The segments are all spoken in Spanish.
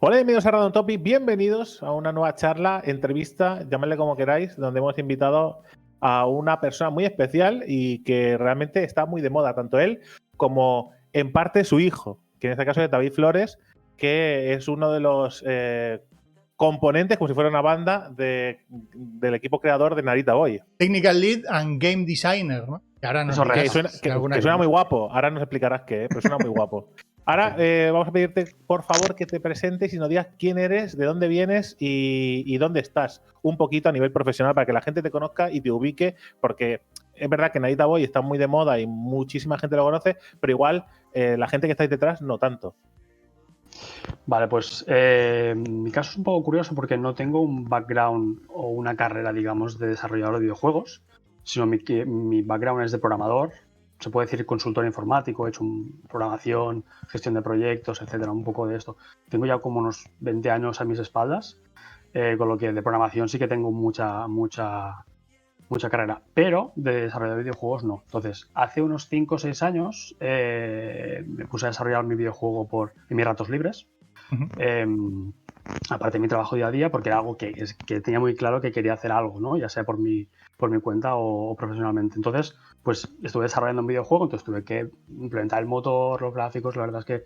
Hola, bienvenidos a Random Topic, bienvenidos a una nueva charla, entrevista, llamadle como queráis, donde hemos invitado a una persona muy especial y que realmente está muy de moda, tanto él como en parte su hijo, que en este caso es David Flores, que es uno de los componentes, como si fuera una banda, del equipo creador de Narita Boy. Technical Lead and Game Designer, ¿no? Que ahora nos dirás Que suena muy guapo, ahora nos explicarás qué, pero suena muy guapo. Ahora vamos a pedirte, por favor, que te presentes y nos digas quién eres, de dónde vienes y dónde estás, un poquito a nivel profesional, para que la gente te conozca y te ubique, porque es verdad que Narita Boy está muy de moda y muchísima gente lo conoce, pero igual la gente que está ahí detrás no tanto. Vale, pues mi caso es un poco curioso porque no tengo un background o una carrera, digamos, de desarrollador de videojuegos, sino mi background es de programador. Se puede decir consultor informático, he hecho programación, gestión de proyectos, etcétera, un poco de esto. Tengo ya como unos 20 años a mis espaldas, con lo que de programación sí que tengo mucha carrera, pero de desarrollo de videojuegos no. Entonces, hace unos 5 o 6 años me puse a desarrollar mi videojuego en mis ratos libres. Aparte de mi trabajo día a día, porque era algo que tenía muy claro que quería hacer algo, ¿no? Ya sea por mi cuenta o profesionalmente. Entonces, pues estuve desarrollando un videojuego, entonces tuve que implementar el motor, los gráficos. La verdad es que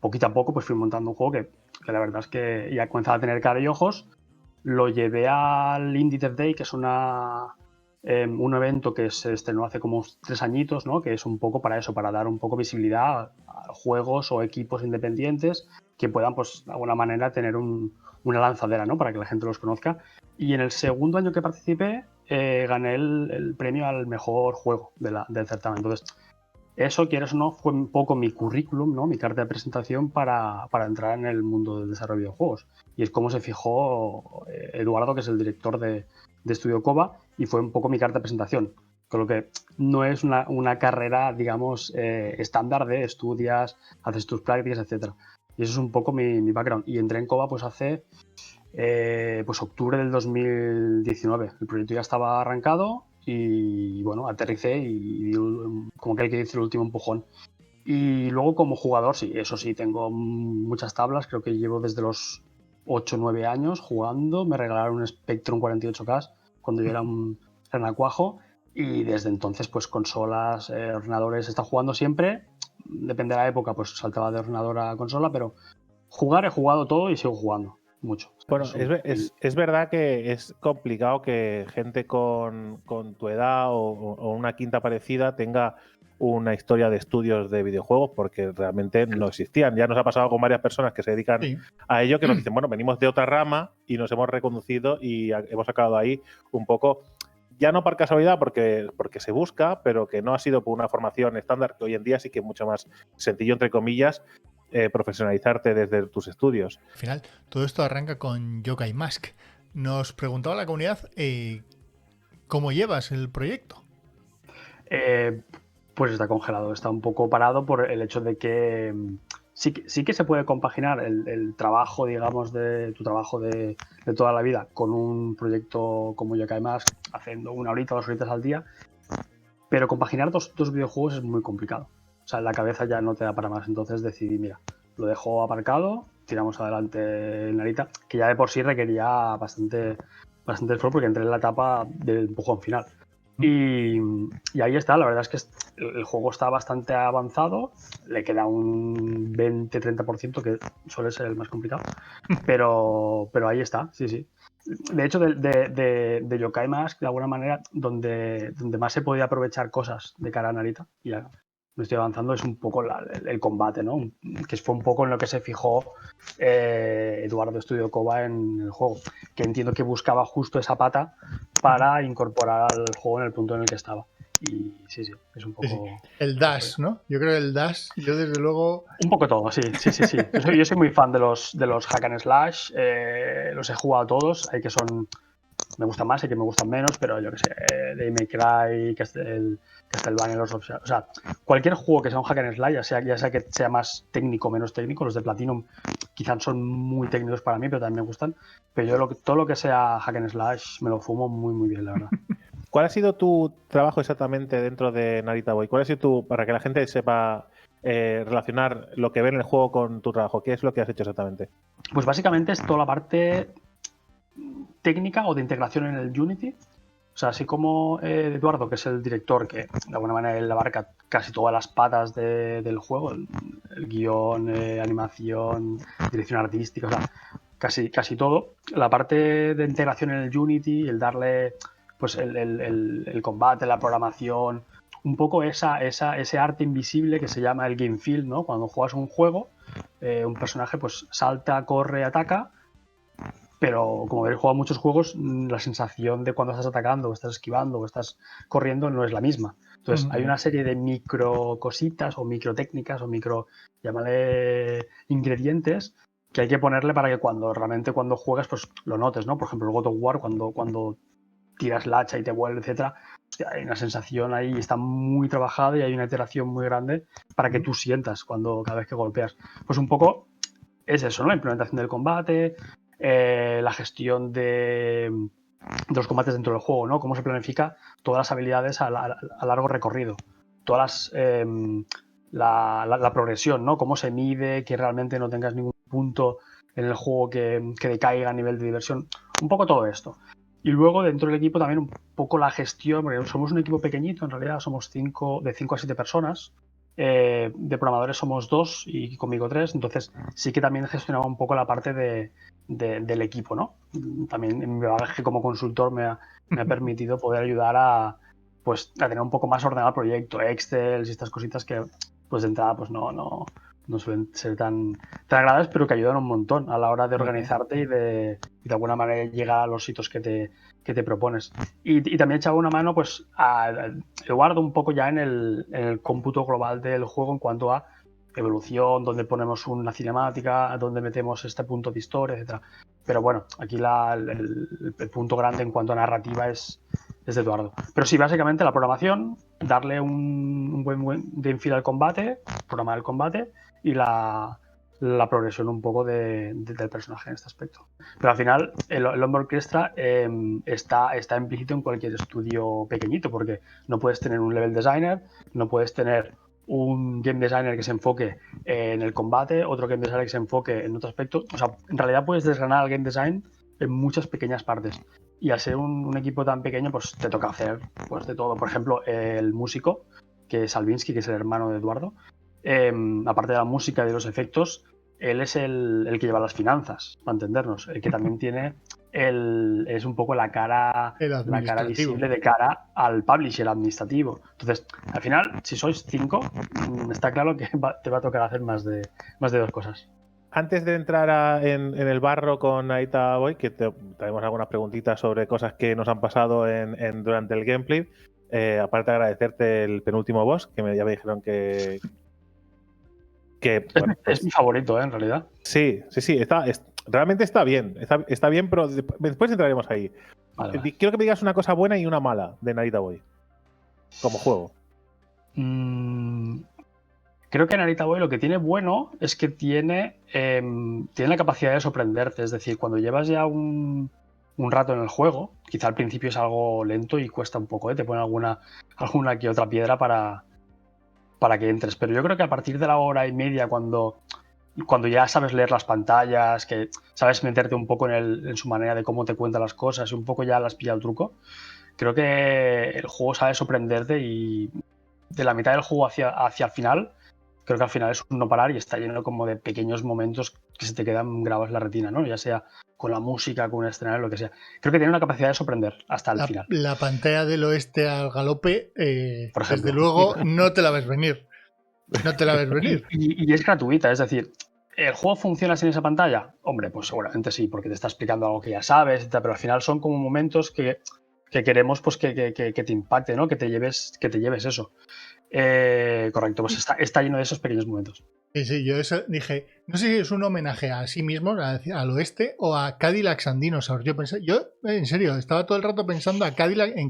poquito a poco pues fui montando un juego que la verdad es que ya comenzaba a tener cara y ojos. Lo llevé al Indie Dev Day, que es un evento que se estrenó hace como 3 añitos, ¿no? Que es un poco para eso, para dar un poco visibilidad a juegos o equipos independientes que puedan, pues, de alguna manera tener una lanzadera, ¿no? Para que la gente los conozca. Y en el segundo año que participé, gané el premio al mejor juego del certamen. Entonces, eso, quieres o no, fue un poco mi currículum, ¿no? Mi carta de presentación para entrar en el mundo del desarrollo de videojuegos. Y es como se fijó Eduardo, que es el director de Estudio Cova, y fue un poco mi carta de presentación. Con lo que no es una carrera, digamos, estándar de estudias, haces tus prácticas, etc. Y eso es un poco mi background. Y entré en Cova pues hace pues octubre del 2019. El proyecto ya estaba arrancado y bueno, aterricé y como que hay que decir el último empujón. Y luego como jugador, sí, eso sí, tengo muchas tablas. Creo que llevo desde los 8 o 9 años jugando. Me regalaron un Spectrum 48K cuando yo era un renacuajo. Y desde entonces, pues consolas, ordenadores, he estado jugando siempre. Depende de la época, pues saltaba de ordenador a consola, pero jugar he jugado todo y sigo jugando mucho. Bueno, es verdad que es complicado que gente con tu edad o una quinta parecida tenga una historia de estudios de videojuegos, porque realmente no existían. Ya nos ha pasado con varias personas que se dedican a ello, que nos dicen, bueno, venimos de otra rama y nos hemos reconducido y hemos sacado ahí un poco, ya no por casualidad, porque se busca, pero que no ha sido por una formación estándar, que hoy en día sí que es mucho más sencillo, entre comillas, profesionalizarte desde tus estudios. Al final, todo esto arranca con Yokai Mask. Nos preguntaba la comunidad ¿cómo llevas el proyecto? Pues está congelado, está un poco parado por el hecho de que sí que se puede compaginar el trabajo, digamos, de tu trabajo de toda la vida con un proyecto como Yokai Mask, haciendo 1 horita, 2 horitas al día, pero compaginar dos videojuegos es muy complicado. O sea, la cabeza ya no te da para más. Entonces decidí, mira, lo dejo aparcado, tiramos adelante el Narita, que ya de por sí requería bastante esfuerzo porque entré en la etapa del empujón final. Y ahí está, la verdad es que el juego está bastante avanzado, le queda un 20-30% que suele ser el más complicado, pero ahí está, sí. De hecho, de Yokai Mask, de alguna manera, donde más se podía aprovechar cosas de cara a Narita, y ya me estoy avanzando, es un poco el combate, ¿no? Que fue un poco en lo que se fijó Eduardo Studio Cova en el juego, que entiendo que buscaba justo esa pata para incorporar al juego en el punto en el que estaba. Y sí, es un poco... Sí. El dash, ¿no? Yo creo que el dash, yo desde luego... Un poco todo, sí. Yo soy muy fan de los hack and slash, los he jugado todos, hay que son... Me gustan más, hay que me gustan menos, pero yo que sé, Devil May Cry, Castlevania, los o sea, cualquier juego que sea un hack and slash, ya sea que sea más técnico o menos técnico, los de Platinum quizás son muy técnicos para mí, pero también me gustan, pero yo todo lo que sea hack and slash me lo fumo muy bien, la verdad. ¿Cuál ha sido tu trabajo exactamente dentro de Narita Boy? ¿Cuál ha sido para que la gente sepa relacionar lo que ven en el juego con tu trabajo. ¿Qué es lo que has hecho exactamente? Pues básicamente es toda la parte técnica o de integración en el Unity. O sea, así como Eduardo, que es el director, que de alguna manera él abarca casi todas las patas del juego, el guión, animación, dirección artística, o sea, casi todo. La parte de integración en el Unity, el darle pues el combate, la programación, un poco ese arte invisible que se llama el game feel, ¿no? Cuando juegas un juego, un personaje pues salta, corre, ataca, pero como habéis jugado muchos juegos, la sensación de cuando estás atacando, o estás esquivando, o estás corriendo no es la misma. Entonces, hay una serie de micro cositas, o micro técnicas, o micro, llámale, ingredientes, que hay que ponerle para que realmente cuando juegas, pues lo notes, ¿no? Por ejemplo, el God of War, cuando tiras la hacha y te vuelve, etcétera, hostia, hay una sensación ahí, está muy trabajada y hay una iteración muy grande para que tú sientas cada vez que golpeas. Pues un poco es eso, ¿no? La implementación del combate, la gestión de los combates dentro del juego, ¿no? Cómo se planifica todas las habilidades a largo recorrido, todas la progresión, ¿no? Cómo se mide, que realmente no tengas ningún punto en el juego que decaiga a nivel de diversión, un poco todo esto. Y luego dentro del equipo también un poco la gestión, porque somos un equipo pequeñito, en realidad somos de 5 a 7 personas. De programadores somos 2 y conmigo 3, entonces sí que también gestionaba un poco la parte del equipo, ¿no? También en mi bagaje como consultor me ha permitido poder ayudar a tener un poco más ordenado el proyecto, Excel y estas cositas que pues de entrada pues no suelen ser tan agradables, pero que ayudan un montón a la hora de organizarte y de alguna manera llegar a los hitos que te propones. Y también echaba una mano pues a Eduardo un poco ya en el cómputo global del juego en cuanto a evolución, donde ponemos una cinemática, donde metemos este punto de historia, etcétera. Pero bueno, aquí el punto grande en cuanto a narrativa es de Eduardo. Pero sí, básicamente la programación, darle un buen feel al combate, programar el combate y la progresión un poco del personaje en este aspecto. Pero al final el Hombre Orquestra está implícito en cualquier estudio pequeñito, porque no puedes tener un level designer, no puedes tener un game designer que se enfoque en el combate, otro game designer que se enfoque en otro aspecto. O sea, en realidad puedes desgranar el game design en muchas pequeñas partes. Y al ser un equipo tan pequeño, pues te toca hacer pues de todo. Por ejemplo, el músico, que es Salvinsky, que es el hermano de Eduardo, aparte de la música y de los efectos, él es el que lleva las finanzas, para entendernos, el que también tiene es un poco la cara visible de cara al publisher administrativo. Entonces, al final, si sois 5, está claro que te va a tocar hacer más de 2 cosas. Antes de entrar en el barro con Narita Boy, que traemos algunas preguntitas sobre cosas que nos han pasado durante el gameplay, aparte de agradecerte el penúltimo boss, que ya me dijeron que bueno, es mi favorito, en realidad. Sí, realmente está bien. Está bien, pero después entraremos ahí. Vale. Quiero que me digas una cosa buena y una mala de Narita Boy como juego. Creo que Narita Boy lo que tiene bueno es que tiene la capacidad de sorprenderte. Es decir, cuando llevas ya un rato en el juego, quizá al principio es algo lento y cuesta un poco, te ponen alguna que otra piedra para que entres. Pero yo creo que a partir de la hora y media, cuando ya sabes leer las pantallas, que sabes meterte un poco en su manera de cómo te cuenta las cosas y un poco ya las pilla el truco, creo que el juego sabe sorprenderte y de la mitad del juego hacia el final, creo que al final es un no parar y está lleno como de pequeños momentos que se te quedan grabados en la retina, ¿no? Ya sea con la música, con un escenario, lo que sea. Creo que tiene una capacidad de sorprender hasta el final. La pantalla del oeste al galope, desde luego, no te la ves venir. No te la ves venir. Y es gratuita, es decir, ¿el juego funciona sin esa pantalla? Hombre, pues seguramente sí, porque te está explicando algo que ya sabes, pero al final son como momentos que queremos pues que te impacte, ¿no? Que te lleves eso. Correcto, pues está lleno de esos pequeños momentos. Sí, yo eso dije, no sé si es un homenaje a sí mismo, al oeste, o a Cadillacs and Dinosaurs. Yo en serio, estaba todo el rato pensando en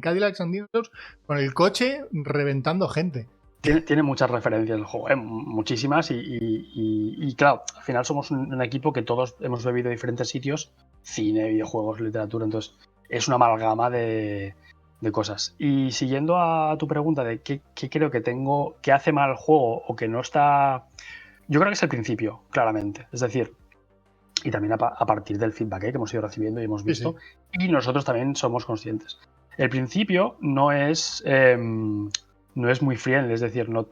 Cadillacs and Dinosaurs con el coche reventando gente. Tiene muchas referencias el juego, muchísimas, y claro, al final somos un equipo que todos hemos bebido de diferentes sitios, cine, videojuegos, literatura, entonces es una amalgama de de cosas. Y siguiendo a tu pregunta de qué creo que hace mal el juego o que no está... Yo creo que es el principio, claramente. Es decir, y también a partir del feedback que hemos ido recibiendo y hemos visto, y nosotros también somos conscientes. El principio no es muy friendly, es decir, no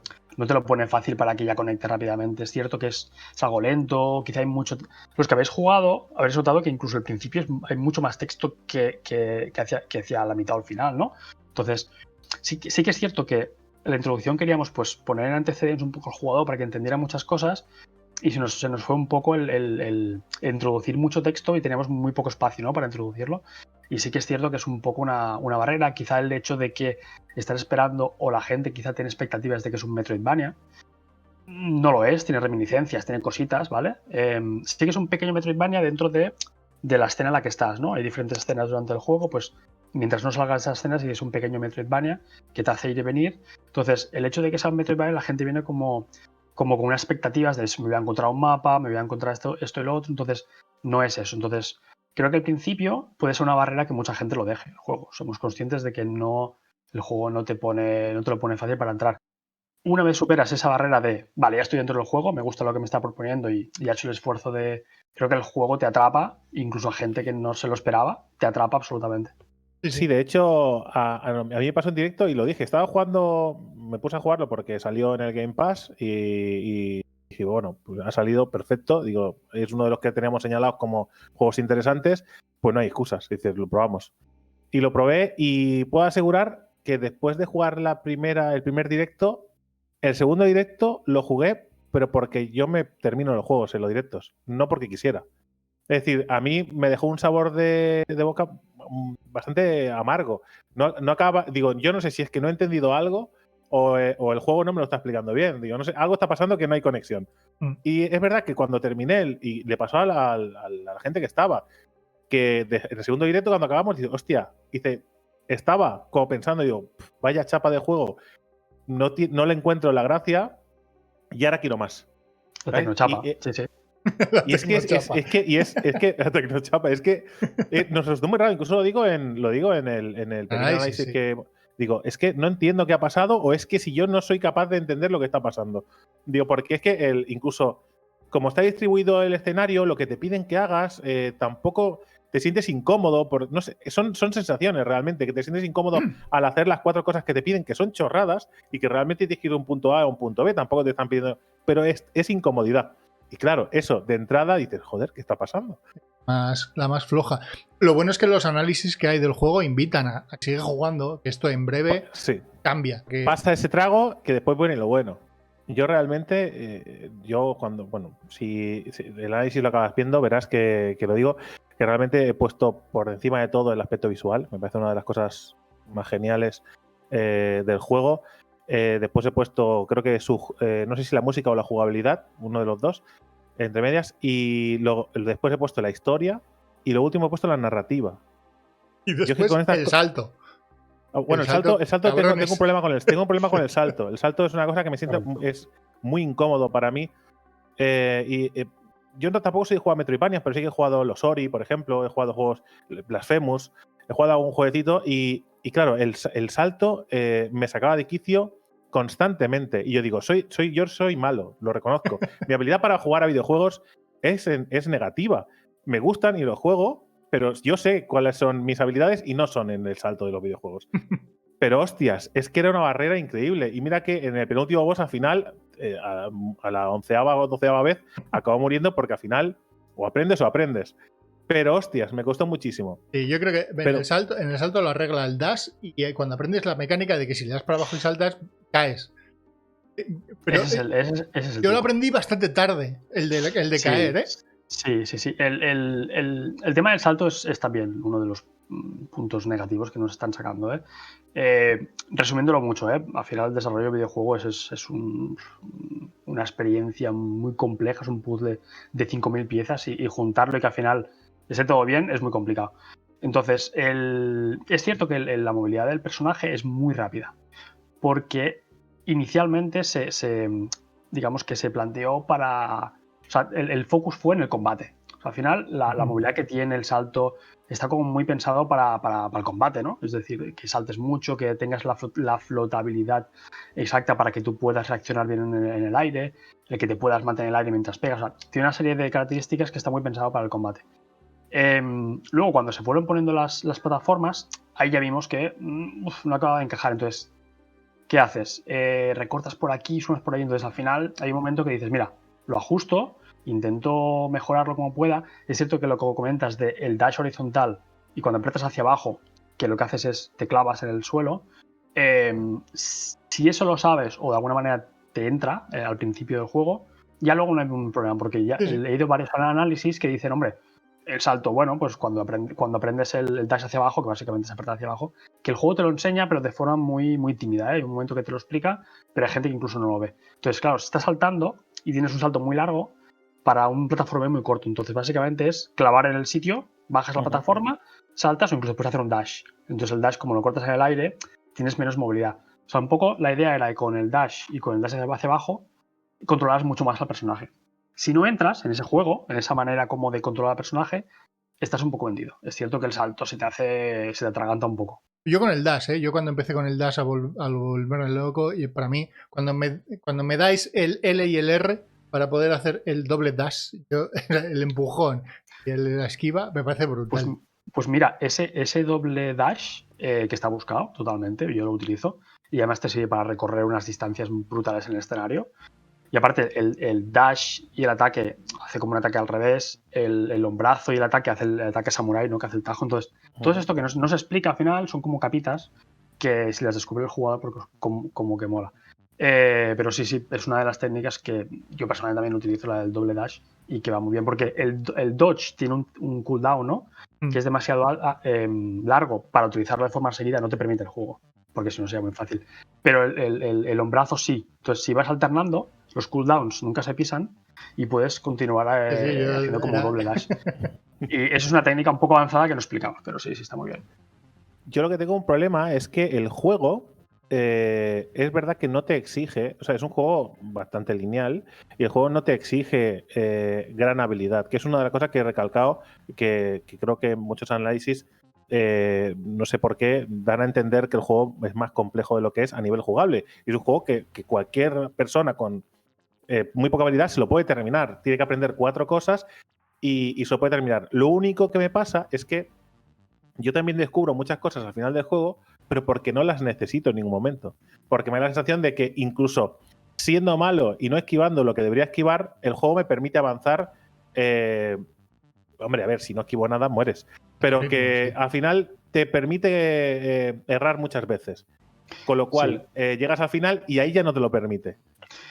te lo pone fácil para que ya conecte rápidamente. Es cierto que es algo lento, quizá hay mucho... Los que habéis jugado, habréis notado que incluso al principio hay mucho más texto que hacia la mitad o al final, ¿no? Entonces, sí que es cierto que en la introducción queríamos pues poner en antecedentes un poco al jugador para que entendiera muchas cosas, y se nos fue un poco el introducir mucho texto y teníamos muy poco espacio, ¿no?, para introducirlo. Y sí que es cierto que es un poco una barrera. Quizá el hecho de que estás esperando, o la gente quizá tiene expectativas de que es un Metroidvania. No lo es, tiene reminiscencias, tiene cositas, ¿vale? Sí que es un pequeño Metroidvania dentro de la escena en la que estás, ¿no? Hay diferentes escenas durante el juego, pues mientras no salgan esas escenas, y es un pequeño Metroidvania que te hace ir y venir. Entonces, el hecho de que sea un Metroidvania, la gente viene como con unas expectativas de me voy a encontrar un mapa, me voy a encontrar esto y lo otro. Entonces, no es eso. Entonces, creo que al principio puede ser una barrera que mucha gente lo deje, el juego. Somos conscientes de que el juego no te lo pone fácil para entrar. Una vez superas esa barrera de, vale, ya estoy dentro del juego, me gusta lo que me está proponiendo y ha hecho el esfuerzo de... Creo que el juego te atrapa, incluso a gente que no se lo esperaba, te atrapa absolutamente. Sí, de hecho, a mí me pasó en directo y lo dije. Estaba jugando, me puse a jugarlo porque salió en el Game Pass y dije, bueno, pues ha salido perfecto. Digo, es uno de los que teníamos señalados como juegos interesantes, pues no hay excusas. Dices, lo probamos. Y lo probé y puedo asegurar que después de jugar el primer directo, el segundo directo lo jugué, pero porque yo me termino los juegos en los directos, no porque quisiera. Es decir, a mí me dejó un sabor de boca bastante amargo. No acaba, digo, yo no sé si es que no he entendido algo o el juego no me lo está explicando bien. Digo, no sé, algo está pasando que no hay conexión. Y es verdad que cuando terminé, y le pasó a la gente que estaba, que en el segundo directo, cuando acabamos, dice, hostia, estaba como pensando, digo, vaya chapa de juego, no le encuentro la gracia y ahora quiero más. La tecnochapa, sí, sí. Y es que la tecnochapa, es que nos resultó muy raro. Incluso lo digo en el pequeño análisis sí. que digo, es que no entiendo qué ha pasado, o es que si yo no soy capaz de entender lo que está pasando. Digo, porque es que incluso como está distribuido el escenario, lo que te piden que hagas, tampoco te sientes incómodo. No sé, son sensaciones realmente, que te sientes incómodo al hacer las 4 cosas que te piden, que son chorradas y que realmente tienes que ir de un punto A a un punto B, tampoco te están pidiendo, pero es incomodidad. Y claro, eso, de entrada dices, joder, ¿qué está pasando? La más floja. Lo bueno es que los análisis que hay del juego invitan a seguir jugando, que esto en breve cambia. Pasa ese trago que después viene lo bueno. Yo realmente, si el análisis lo acabas viendo, verás que lo digo, que realmente he puesto por encima de todo el aspecto visual. Me parece una de las cosas más geniales del juego. Después he puesto, creo que no sé si la música o la jugabilidad, uno de los dos, entre medias, y después he puesto la historia y lo último he puesto la narrativa. Y después el salto. Bueno, el salto tengo un problema con el salto. El salto es una cosa que me siento es muy incómodo para mí. Yo tampoco soy de jugar Metroidvanias, pero sí que he jugado los Ori, por ejemplo, he jugado juegos Blasphemous, he jugado algún jueguecito y claro, el salto me sacaba de quicio constantemente. Y yo digo, yo soy malo, lo reconozco. Mi habilidad para jugar a videojuegos es negativa. Me gustan y los juego, pero yo sé cuáles son mis habilidades y no son en el salto de los videojuegos. Pero hostias, es que era una barrera increíble. Y mira que en el penúltimo boss, al final, a la 11ª o 12ª vez, acabo muriendo porque al final o aprendes. Pero hostias, me costó muchísimo. Sí, yo creo que en el salto lo arregla el dash, y cuando aprendes la mecánica de que si le das para abajo y saltas, caes. Pero ese es el yo lo aprendí bastante tarde, el de caer, ¿eh? Sí. El tema del salto es también uno de los puntos negativos que nos están sacando, ¿eh? Resumiéndolo mucho, al final el desarrollo de videojuegos es una experiencia muy compleja, es un puzzle de 5.000 piezas y juntarlo y que al final esté todo bien es muy complicado. Entonces, es cierto que la movilidad del personaje es muy rápida, porque inicialmente digamos que se planteó para... O sea, el focus fue en el combate. O sea, al final, la movilidad que tiene, el salto, está como muy pensado para el combate, ¿no? Es decir, que saltes mucho, que tengas la flotabilidad exacta para que tú puedas reaccionar bien en el aire, el que te puedas mantener en el aire mientras pegas. O sea, tiene una serie de características que está muy pensado para el combate. Luego, cuando se fueron poniendo las plataformas, ahí ya vimos que no acababa de encajar. Entonces, ¿qué haces? Recortas por aquí, sumas por ahí. Entonces, al final, hay un momento que dices, mira, lo ajusto, intento mejorarlo como pueda. Es cierto que lo que comentas del dash horizontal y cuando aprietas hacia abajo, que lo que haces es te clavas en el suelo. Si eso lo sabes o de alguna manera te entra al principio del juego, ya luego no hay ningún problema, porque ya he leído varios análisis que dicen, hombre, el salto, bueno, pues cuando aprendes el dash hacia abajo, que básicamente es apretar hacia abajo, que el juego te lo enseña, pero de forma muy, muy tímida, ¿eh? Hay un momento que te lo explica, pero hay gente que incluso no lo ve. Entonces, claro, si estás saltando y tienes un salto muy largo, para un plataforma muy corto. Entonces, básicamente es clavar en el sitio, bajas la plataforma, saltas o incluso puedes hacer un dash. Entonces, el dash, como lo cortas en el aire, tienes menos movilidad. O sea, un poco la idea era que con el dash y con el dash hacia abajo, controlas mucho más al personaje. Si no entras en ese juego, en esa manera como de controlar al personaje, estás un poco vendido. Es cierto que el salto se te atraganta un poco. Yo con el dash, yo cuando empecé con el dash al volverme loco, y para mí, cuando me dais el L y el R para poder hacer el doble dash, el empujón y la esquiva, me parece brutal. Pues mira, ese doble dash que está buscado totalmente, yo lo utilizo, y además te sirve para recorrer unas distancias brutales en el escenario. Y aparte, el dash y el ataque hace como un ataque al revés, el hombrazo y el ataque hace el ataque samurai, ¿no? Que hace el tajo. Entonces, todo esto que no se explica al final son como capitas que si las descubre el jugador, porque como que mola. Pero sí, es una de las técnicas que yo personalmente también utilizo, la del doble dash, y que va muy bien, porque el dodge tiene un cooldown, ¿no? Que es demasiado largo para utilizarlo de forma seguida, no te permite el juego, porque si no sería muy fácil. Pero el hombrazo sí. Entonces, si vas alternando, los cooldowns nunca se pisan y puedes continuar haciendo como doble dash. Y eso es una técnica un poco avanzada que no explicaba, pero sí, está muy bien. Yo lo que tengo un problema es que el juego es verdad que no te exige, o sea, es un juego bastante lineal y el juego no te exige gran habilidad, que es una de las cosas que he recalcado, que creo que en muchos análisis, no sé por qué, dan a entender que el juego es más complejo de lo que es a nivel jugable. Y es un juego que cualquier persona con muy poca habilidad se lo puede terminar. Tiene que aprender 4 cosas y se lo puede terminar. Lo único que me pasa es que yo también descubro muchas cosas al final del juego, pero porque no las necesito en ningún momento. Porque me da la sensación de que incluso siendo malo y no esquivando lo que debería esquivar, el juego me permite avanzar. Hombre, a ver, si no esquivo nada, mueres. Pero que al final te permite errar muchas veces. Con lo cual, llegas al final y ahí ya no te lo permite.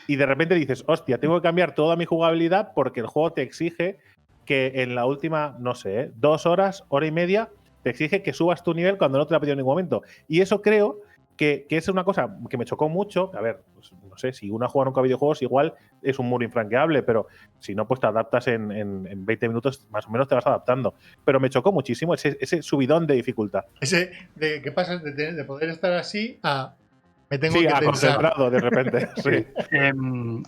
Y de repente dices, hostia, tengo que cambiar toda mi jugabilidad porque el juego te exige que en la última, no sé, 2 horas, hora y media, te exige que subas tu nivel cuando no te lo ha pedido en ningún momento. Y eso creo que es una cosa que me chocó mucho. A ver, pues, no sé, si uno ha jugado nunca a videojuegos, igual es un muro infranqueable, pero si no, pues te adaptas en 20 minutos, más o menos te vas adaptando. Pero me chocó muchísimo ese subidón de dificultad. ¿Qué pasa? De poder estar así a... Me tengo que concentrado de repente. Sí.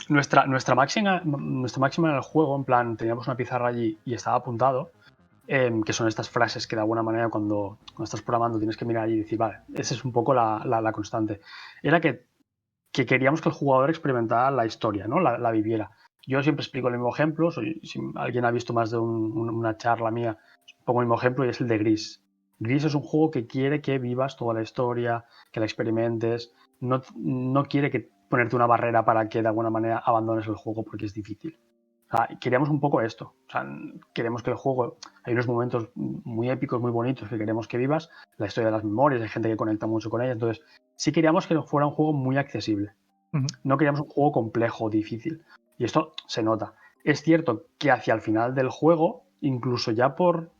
Nuestra máxima en el juego, en plan, teníamos una pizarra allí y estaba apuntado, que son estas frases que de alguna manera cuando estás programando tienes que mirar y decir, vale, esa es un poco la constante. Era que queríamos que el jugador experimentara la historia, ¿no? La viviera. Yo siempre explico el mismo ejemplo, si alguien ha visto más de una charla mía, pongo el mismo ejemplo y es el de Gris. Gris es un juego que quiere que vivas toda la historia, que la experimentes, no quiere que ponerte una barrera para que de alguna manera abandones el juego porque es difícil. O sea, queríamos un poco esto. O sea, queremos que el juego, hay unos momentos muy épicos, muy bonitos que queremos que vivas, la historia de las memorias, hay gente que conecta mucho con ella, entonces sí queríamos que fuera un juego muy accesible. No queríamos un juego complejo, difícil. Y esto se nota. Es cierto que hacia el final del juego, incluso ya por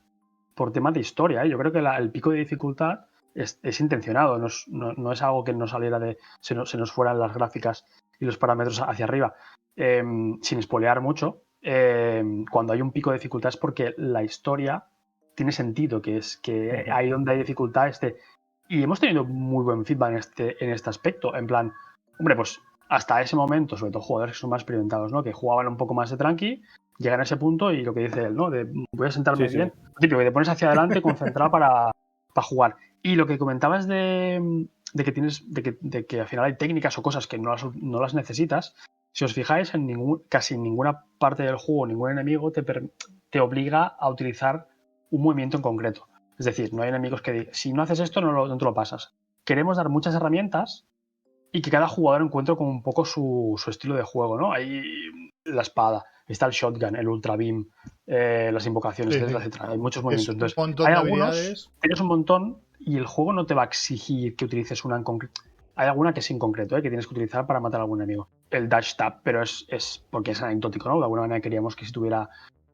tema de historia, yo creo que el pico de dificultad es intencionado, no es algo que nos saliera se nos fueran las gráficas y los parámetros hacia arriba. Sin spoilear mucho, cuando hay un pico de dificultad es porque la historia tiene sentido, que es que ahí donde hay dificultad y hemos tenido muy buen feedback en este aspecto, en plan, hombre, pues hasta ese momento, sobre todo jugadores que son más experimentados, ¿no? Que jugaban un poco más de tranqui, llegan a ese punto y lo que dice él, ¿no? De voy a sentarme Sí, sí. bien. Típico, que te pones hacia adelante concentrado para jugar. Y lo que comentabas de que al final hay técnicas o cosas que no las necesitas. Si os fijáis, casi en ninguna parte del juego, ningún enemigo te obliga a utilizar un movimiento en concreto. Es decir, no hay enemigos que digan, si no haces esto, no te lo pasas. Queremos dar muchas herramientas y que cada jugador encuentre como un poco su estilo de juego, ¿no? Hay la espada, está el shotgun, el ultra beam, las invocaciones, Sí, etcétera, sí. etcétera. Hay muchos movimientos. Un Entonces, montón hay de algunos, habilidades. tienes un montón y el juego no te va a exigir que utilices una en concreto. Hay alguna que es en concreto, que tienes que utilizar para matar a algún enemigo. El dash tap, pero es porque es anecdótico, ¿no? De alguna manera queríamos que si tuviera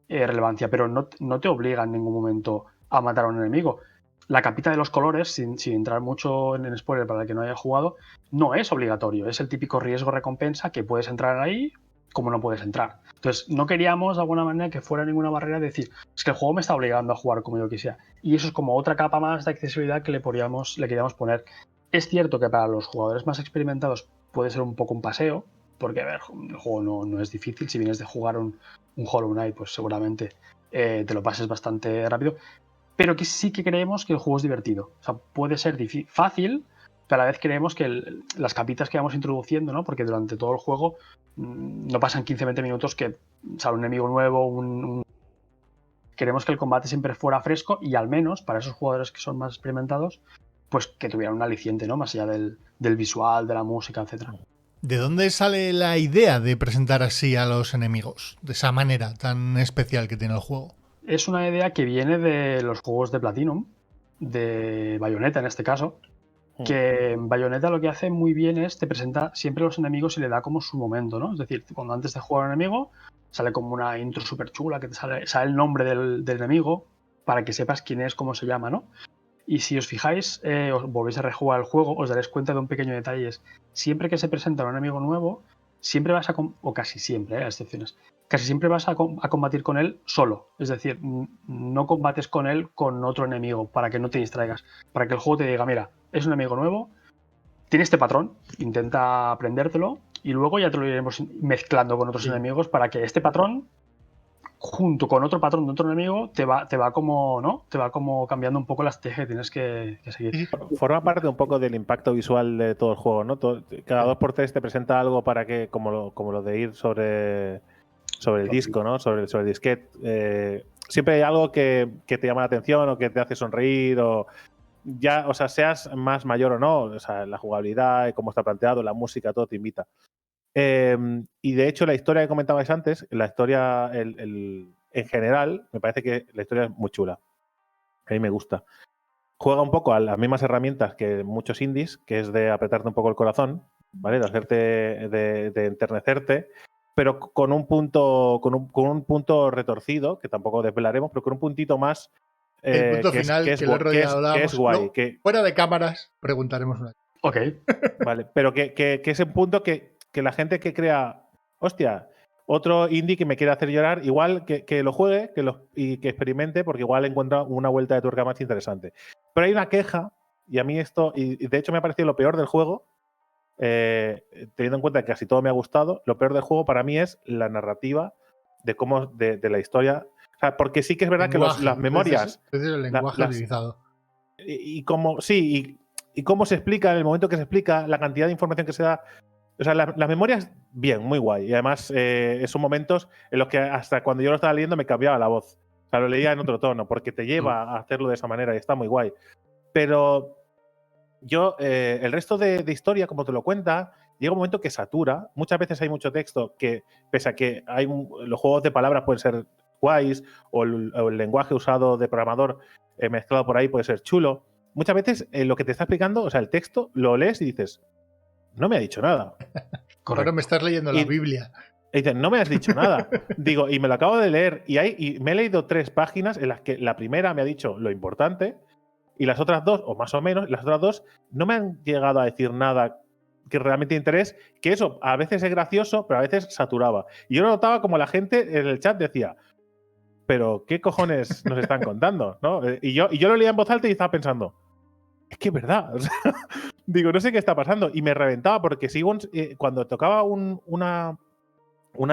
relevancia, pero no te obliga en ningún momento a matar a un enemigo. La capita de los colores, sin entrar mucho en spoiler para el que no haya jugado, no es obligatorio. Es el típico riesgo-recompensa que puedes entrar ahí como no puedes entrar. Entonces, no queríamos de alguna manera que fuera ninguna barrera de decir, es que el juego me está obligando a jugar como yo quisiera. Y eso es como otra capa más de accesibilidad que le queríamos poner. Es cierto que para los jugadores más experimentados puede ser un poco un paseo, porque a ver, el juego no es difícil. Si vienes de jugar un Hollow Knight, pues seguramente te lo pases bastante rápido. Pero que sí que creemos que el juego es divertido. O sea, puede ser fácil, pero a la vez creemos que las capitas que vamos introduciendo, ¿no? Porque durante todo el juego no pasan 15-20 minutos que sale un enemigo nuevo, Queremos que el combate siempre fuera fresco y al menos para esos jugadores que son más experimentados, pues que tuvieran un aliciente, ¿no? Más allá del visual, de la música, etcétera. ¿De dónde sale la idea de presentar así a los enemigos? De esa manera tan especial que tiene el juego. Es una idea que viene de los juegos de Platinum, de Bayonetta en este caso, que en Bayonetta lo que hace muy bien es te presenta siempre a los enemigos y le da como su momento, ¿no? Es decir, cuando antes de jugar a un enemigo sale como una intro súper chula que te sale el nombre del enemigo para que sepas quién es, cómo se llama, ¿no? Y si os fijáis, os volvéis a rejugar el juego, os daréis cuenta de un pequeño detalle. Siempre que se presenta un enemigo nuevo, siempre vas o casi siempre, a excepciones, casi siempre vas a combatir con él solo. Es decir, no combates con él con otro enemigo para que no te distraigas. Para que el juego te diga, mira, es un enemigo nuevo, tiene este patrón, intenta aprendértelo y luego ya te lo iremos mezclando con otros enemigos para que este patrón, junto con otro patrón de otro enemigo, te va como, ¿no? Te va como cambiando un poco la estrategia que tienes que seguir. Forma parte un poco del impacto visual de todo el juego, ¿no? Cada 2x3 te presenta algo para que, como lo de ir sobre el disco, ¿no? Sobre el disquete. Siempre hay algo que te llama la atención o que te hace sonreír o ya, o sea, seas más mayor o no, o sea, la jugabilidad, cómo está planteado, la música, todo te invita. Y de hecho, la historia que comentabais antes, la historia en general, me parece que la historia es muy chula. A mí me gusta. Juega un poco a las mismas herramientas que muchos indies, que es de apretarte un poco el corazón, ¿vale? De hacerte, de enternecerte, pero con un punto retorcido, que tampoco desvelaremos, pero con un puntito más el punto final, que el otro día hablábamos. Es guay. Fuera de cámaras, preguntaremos una. Ok. Vale, pero que es un punto que la gente que crea, hostia, otro indie que me quiere hacer llorar, igual que lo juegue y que experimente, porque igual encuentra una vuelta de tuerca más interesante. Pero hay una queja, y a mí esto, y de hecho me ha parecido lo peor del juego, teniendo en cuenta que casi todo me ha gustado, lo peor del juego para mí es la narrativa de la historia. O sea, porque sí que es verdad lenguaje, que las memorias. Es el lenguaje utilizado. Y cómo se explica, en el momento que se explica, la cantidad de información que se da. O sea, las memorias, bien, muy guay. Y además, son momentos en los que hasta cuando yo lo estaba leyendo me cambiaba la voz. O sea, lo leía en otro tono, porque te lleva a hacerlo de esa manera y está muy guay. Pero yo, el resto de historia, como te lo cuenta, llega un momento que satura. Muchas veces hay mucho texto que, pese a que los juegos de palabras pueden ser guays, o el lenguaje usado de programador mezclado por ahí puede ser chulo. Muchas veces lo que te está explicando, o sea, el texto, lo lees y dices, no me ha dicho nada. Ahora me estás leyendo la Biblia. Y dices, no me has dicho nada. Digo, y me lo acabo de leer. Y me he leído 3 páginas en las que la primera me ha dicho lo importante y las otras 2, o más o menos, las otras 2 no me han llegado a decir nada que realmente interés, que eso a veces es gracioso, pero a veces saturaba. Y yo lo notaba como la gente en el chat decía, pero ¿qué cojones nos están contando? ¿No? Y yo lo leía en voz alta y estaba pensando, es que es verdad. O sea, digo, no sé qué está pasando. Y me reventaba porque cuando tocaba una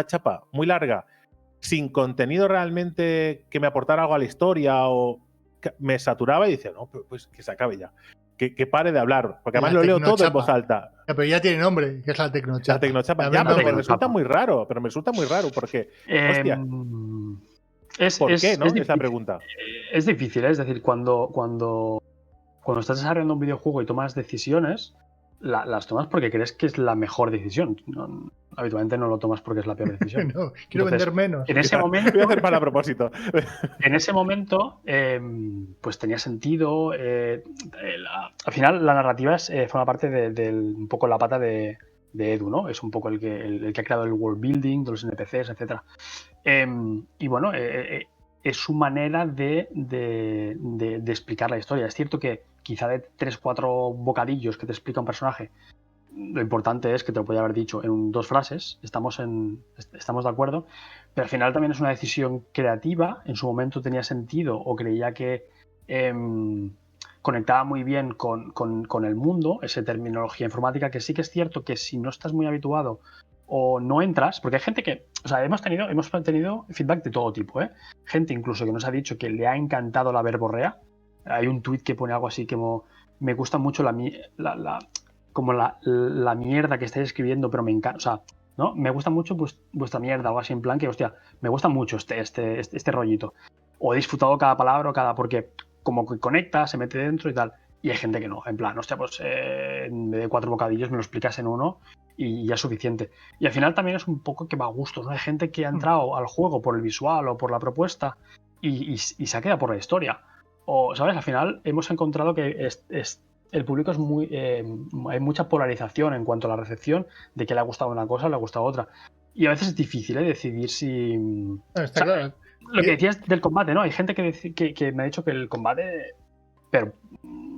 chapa muy larga, sin contenido realmente que me aportara algo a la historia, o me saturaba y decía, no, pues que se acabe ya. Que pare de hablar, porque además lo leo todo en voz alta. Ya, pero ya tiene nombre, que es la Tecnochapa. La Tecnochapa, ya, pero me resulta muy raro, porque, hostia, ¿por qué, no? Es la pregunta. Es difícil, ¿eh? Es decir, cuando estás desarrollando un videojuego y tomas decisiones, las tomas porque crees que es la mejor decisión. Habitualmente no lo tomas porque es la peor decisión. No, quiero vender menos. En ese momento, voy a hacer mal a propósito. En ese momento, pues tenía sentido. Al final, la narrativa forma parte de un poco la pata de Edu, ¿no? Es un poco el que ha creado el world building, de los NPCs, etc. Y bueno, es su manera de explicar la historia. Es cierto que quizá de 3-4 bocadillos que te explica un personaje, lo importante es que te lo podía haber dicho en 2 frases, estamos de acuerdo, pero al final también es una decisión creativa. En su momento tenía sentido o creía que conectaba muy bien con el mundo, esa terminología informática, que sí que es cierto que si no estás muy habituado o no entras, porque hay gente que, o sea, hemos tenido feedback de todo tipo, ¿eh? Gente incluso que nos ha dicho que le ha encantado la verborrea. Hay un tuit que pone algo así como, me gusta mucho la mierda que estáis escribiendo, pero me encanta, o sea, ¿no? Me gusta mucho pues, vuestra mierda, algo así en plan que, hostia, me gusta mucho este rollito. O he disfrutado cada palabra, porque como que conecta, se mete dentro y tal. Y hay gente que no, en plan, hostia, pues en vez de 4 bocadillos me lo explicas en uno y ya es suficiente. Y al final también es un poco que va a gustos, ¿no? Hay gente que ha entrado al juego por el visual o por la propuesta y se ha quedado por la historia. O, ¿sabes? Al final hemos encontrado que el público es muy... hay mucha polarización en cuanto a la recepción de que le ha gustado una cosa o le ha gustado otra. Y a veces es difícil, decidir si... Está claro. Lo que decías del combate, ¿no? Hay gente que me ha dicho que el combate... Pero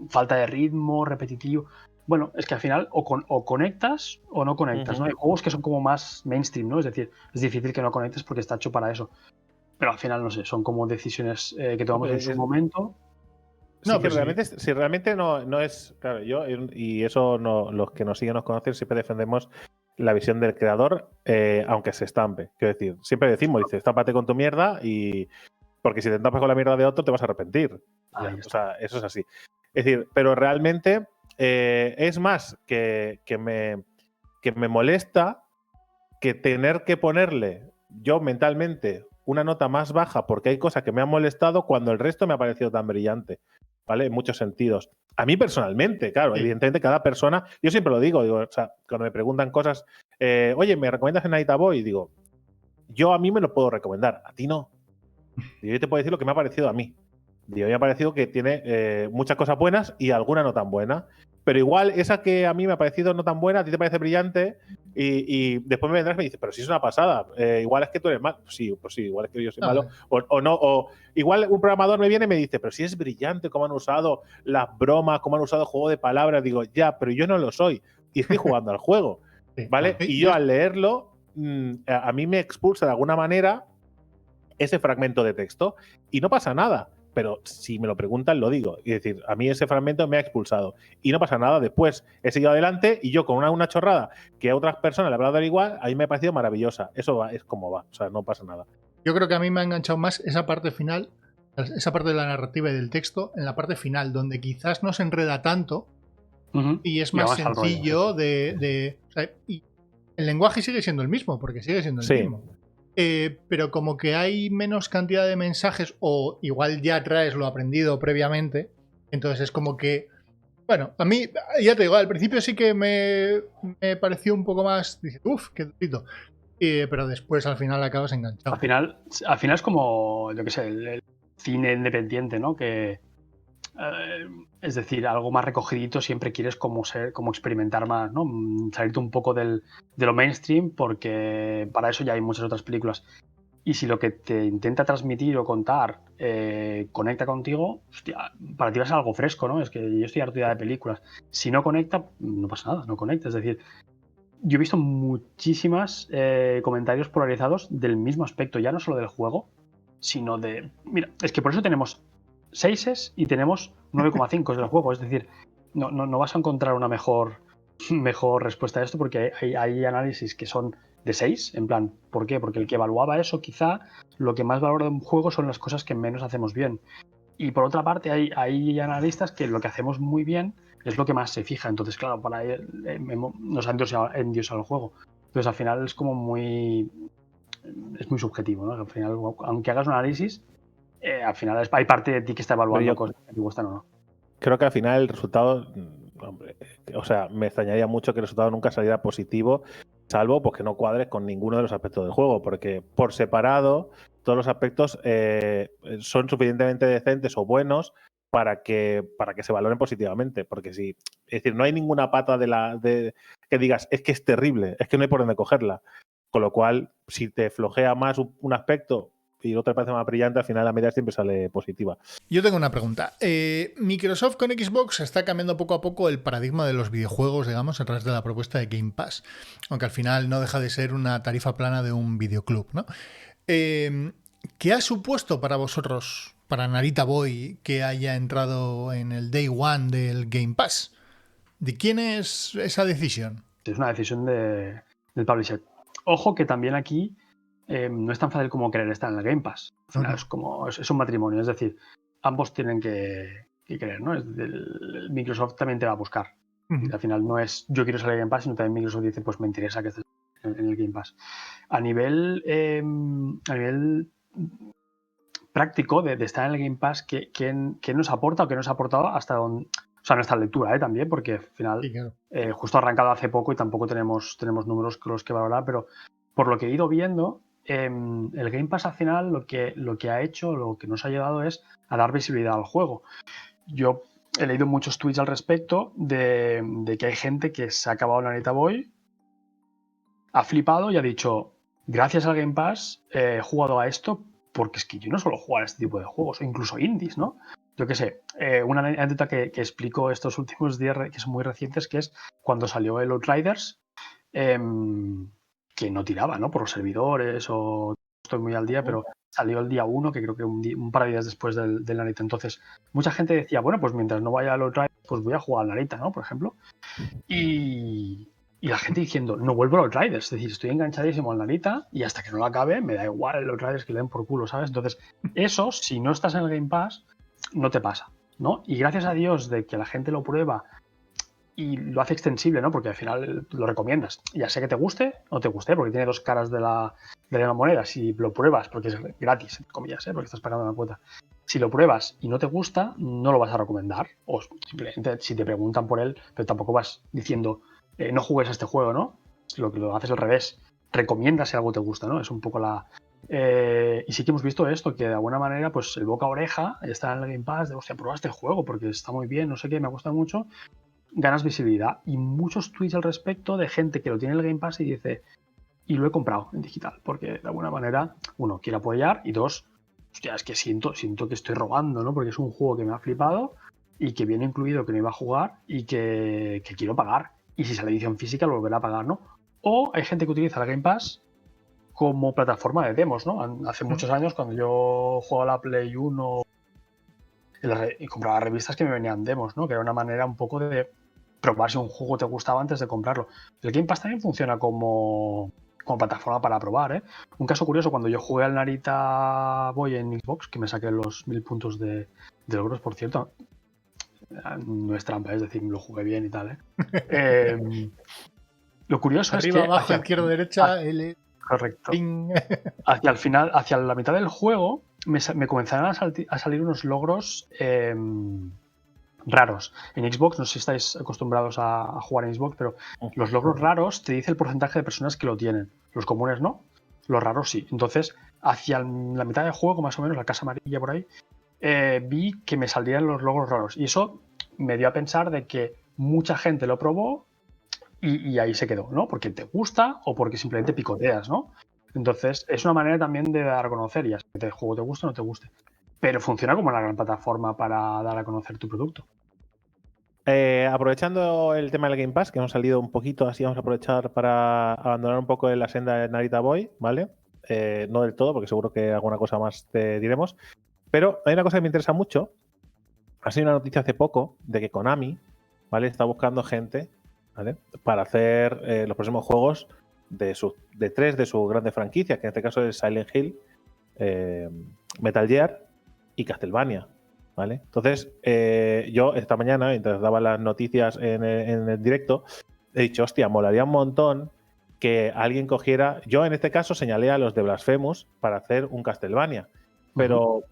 falta de ritmo, repetitivo... Bueno, es que al final o conectas o no conectas, ¿no? Hay juegos que son como más mainstream, ¿no? Es decir, es difícil que no conectes porque está hecho para eso. Pero al final, no sé, son como decisiones que tomamos en su momento. No, pero si realmente no es... Claro, y eso los que nos siguen nos conocen, siempre defendemos la visión del creador, aunque se estampe. Quiero decir, siempre decimos, estápate con tu mierda, y porque si te estampas con la mierda de otro te vas a arrepentir. O sea, eso es así. Es decir, pero realmente es más que me molesta que tener que ponerle yo mentalmente una nota más baja porque hay cosas que me han molestado cuando el resto me ha parecido tan brillante, ¿vale? En muchos sentidos. A mí personalmente, claro, evidentemente cada persona, yo siempre lo digo, o sea, cuando me preguntan cosas, oye, ¿me recomiendas Night Boy? Y digo, yo a mí me lo puedo recomendar, a ti no. Y yo te puedo decir lo que me ha parecido a mí. Y a mí me ha parecido que tiene muchas cosas buenas y alguna no tan buena. Pero igual esa que a mí me ha parecido no tan buena, a ti te parece brillante, y después me vendrás y me dices, pero si es una pasada, igual es que tú eres malo. Pues sí, igual es que yo soy malo. O no, o igual un programador me viene y me dice, pero si es brillante cómo han usado las bromas, cómo han usado el juego de palabras. Digo, ya, pero yo no lo soy y estoy jugando al juego, ¿vale? Y yo al leerlo, a mí me expulsa de alguna manera ese fragmento de texto y no pasa nada. Pero si me lo preguntan, lo digo. Es decir, a mí ese fragmento me ha expulsado. Y no pasa nada. Después he seguido adelante y yo con una chorrada que a otras personas le habrá dado igual, a mí me ha parecido maravillosa. Eso es como va. O sea, no pasa nada. Yo creo que a mí me ha enganchado más esa parte final, esa parte de la narrativa y del texto, en la parte final, donde quizás no se enreda tanto y es más sencillo de o sea, y el lenguaje sigue siendo el mismo, porque sigue siendo el mismo. Pero como que hay menos cantidad de mensajes, o igual ya traes lo aprendido previamente, entonces es como que, bueno, a mí, ya te digo, al principio sí que me pareció un poco más, dice, uff, qué durito, pero después al final acabas enganchado. Al final es como, yo qué sé, el cine independiente, ¿no? Que es decir, algo más recogidito, siempre quieres como experimentar más, ¿no? Salirte un poco de lo mainstream, porque para eso ya hay muchas otras películas. Y si lo que te intenta transmitir o contar conecta contigo, hostia, para ti va a ser algo fresco, ¿no? Es que yo estoy harto ya de películas. Si no conecta, no pasa nada, no conecta. Es decir, yo he visto muchísimos comentarios polarizados del mismo aspecto, ya no solo del juego, sino de... Mira, es que por eso tenemos 6 y tenemos 9,5 del juego. Es decir, no vas a encontrar una mejor respuesta a esto, porque hay análisis que son de 6, en plan, ¿por qué? Porque el que evaluaba eso, quizá lo que más valora de un juego son las cosas que menos hacemos bien. Y por otra parte, hay analistas que lo que hacemos muy bien es lo que más se fija. Entonces, claro, para él nos han endiosado el juego. Entonces, al final es como muy... Es muy subjetivo, ¿no? Al final, aunque hagas un análisis, al final hay parte de ti que está evaluando cosas que te gustan o no. Creo que al final el resultado, hombre, o sea, me extrañaría mucho que el resultado nunca saliera positivo, salvo pues que no cuadres con ninguno de los aspectos del juego, porque por separado todos los aspectos son suficientemente decentes o buenos para que se valoren positivamente, porque si, es decir, no hay ninguna pata que digas es que es terrible, es que no hay por dónde cogerla, con lo cual si te flojea más un aspecto y el otro te parece más brillante, al final la media siempre sale positiva. Yo tengo una pregunta. Microsoft con Xbox está cambiando poco a poco el paradigma de los videojuegos, digamos, a través de la propuesta de Game Pass, aunque al final no deja de ser una tarifa plana de un videoclub, ¿no? ¿Qué ha supuesto para vosotros, para Narita Boy, que haya entrado en el Day One del Game Pass? ¿De quién es esa decisión? Es una decisión del publisher. Ojo que también aquí no es tan fácil como querer estar en el Game Pass. Al final es un matrimonio, es decir, ambos tienen que querer, ¿no? Microsoft también te va a buscar. Al final no es yo quiero salir en Game Pass, sino también Microsoft dice pues me interesa que estés en el Game Pass. A nivel práctico de estar en el Game Pass, ¿qué nos aporta o qué nos ha aportado hasta donde... O sea, nuestra lectura también, porque al final Sí, claro. justo ha arrancado hace poco y tampoco tenemos números con los que valorar, pero por lo que he ido viendo, el Game Pass al final lo que ha hecho, lo que nos ha llevado es a dar visibilidad al juego. Yo he leído muchos tweets al respecto de que hay gente que se ha acabado la Narita Boy, ha flipado y ha dicho, gracias al Game Pass he jugado a esto porque es que yo no suelo jugar a este tipo de juegos, o incluso indies, ¿no? Yo qué sé, una anécdota que explico estos últimos días, que son muy recientes, que es cuando salió el Outriders, que no tiraba, ¿no? Por los servidores o estoy muy al día, pero salió el día 1, que creo que un par de días después del Narita. Entonces, mucha gente decía, bueno, pues mientras no vaya al Outriders, pues voy a jugar al Narita, ¿no? Por ejemplo. Y la gente diciendo, no vuelvo a los Riders, es decir, estoy enganchadísimo al Narita y hasta que no lo acabe me da igual los Riders que le den por culo, ¿sabes? Entonces, eso, si no estás en el Game Pass, no te pasa, ¿no? Y gracias a Dios de que la gente lo prueba y lo hace extensible, ¿no? Porque al final lo recomiendas. Ya sé que te guste o no te guste, porque tiene dos caras de la moneda. Si lo pruebas, porque es gratis, entre comillas, porque estás pagando una cuota. Si lo pruebas y no te gusta, no lo vas a recomendar. O simplemente si te preguntan por él, pero tampoco vas diciendo no juegues a este juego, ¿no? Lo que lo haces al revés. Recomiendas si algo te gusta, ¿no? Es un poco la... y sí que hemos visto esto, que de alguna manera, pues el boca a oreja está en el Game Pass de, hostia, prueba este juego porque está muy bien, no sé qué, me gusta mucho. Ganas visibilidad. Y muchos tweets al respecto de gente que lo tiene en el Game Pass y dice, y lo he comprado en digital, porque de alguna manera, uno, quiere apoyar y dos, hostia, es que siento que estoy robando, ¿no? Porque es un juego que me ha flipado y que viene incluido que no iba a jugar y que quiero pagar. Y si sale edición física, lo volverá a pagar, ¿no? O hay gente que utiliza la Game Pass como plataforma de demos, ¿no? Hace muchos años, cuando yo jugaba la Play 1 y compraba revistas que me venían demos, ¿no? Que era una manera un poco de probar si un juego te gustaba antes de comprarlo. El Game Pass también funciona como plataforma para probar, ¿eh? Un caso curioso, cuando yo jugué al Narita Boy en Xbox, que me saqué los 1000 puntos de logros, por cierto, no es trampa, es decir, lo jugué bien y tal, ¿eh? Lo curioso arriba, es que... abajo, izquierda, derecha, L... Correcto. Ping. Hacia el final, hacia la mitad del juego, me comenzaron a salir unos logros raros. En Xbox, no sé si estáis acostumbrados a jugar en Xbox, pero los logros raros te dice el porcentaje de personas que lo tienen. Los comunes no, los raros sí. Entonces, hacia la mitad del juego, más o menos, la casa amarilla por ahí, vi que me salían los logros raros. Y eso me dio a pensar de que mucha gente lo probó y ahí se quedó, ¿no? Porque te gusta o porque simplemente picoteas, ¿no? Entonces, es una manera también de dar a conocer, ya sea que el juego te guste o no te guste. Pero funciona como una gran plataforma para dar a conocer tu producto. Aprovechando el tema del Game Pass, que hemos salido un poquito, así vamos a aprovechar para abandonar un poco la senda de Narita Boy, ¿vale? No del todo, porque seguro que alguna cosa más te diremos. Pero hay una cosa que me interesa mucho. Ha sido una noticia hace poco de que Konami, ¿vale? Está buscando gente, ¿vale? Para hacer los próximos juegos de 3 de sus grandes franquicias, que en este caso es Silent Hill, Metal Gear y Castlevania, ¿vale? Entonces, yo esta mañana, mientras daba las noticias en el directo, he dicho, hostia, molaría un montón que alguien cogiera... Yo en este caso señalé a los de Blasphemous para hacer un Castlevania, pero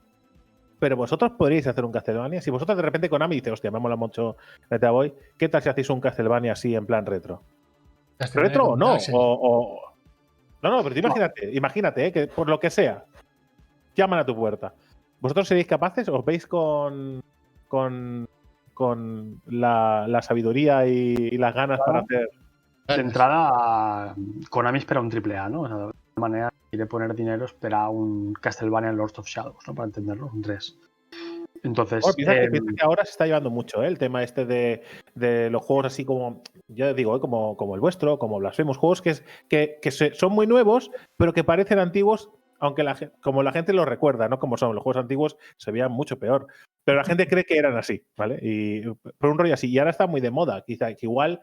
vosotros podríais hacer un Castlevania. Si vosotros de repente Konami dice, hostia, me mola mucho Metal Boy, ¿qué tal si hacéis un Castlevania así en plan retro? ¿Retro o no? No, pero imagínate, que por lo que sea, llaman a tu puerta. ¿Vosotros seréis capaces? ¿Os veis con la sabiduría y las ganas para hacer? De entrada, Konami espera un AAA, ¿no? O sea, de alguna manera quiere poner dinero, espera un Castlevania Lords of Shadows, ¿no? Para entenderlo, un 3. Entonces. Piensa que ahora se está llevando mucho, el tema este de los juegos así como, ya digo, como el vuestro, como Blasphemous, juegos que son muy nuevos, pero que parecen antiguos, aunque como la gente los recuerda, ¿no? Como son los juegos antiguos, se veían mucho peor. Pero la gente cree que eran así, ¿vale? Y por un rollo así. Y ahora está muy de moda. Quizá que igual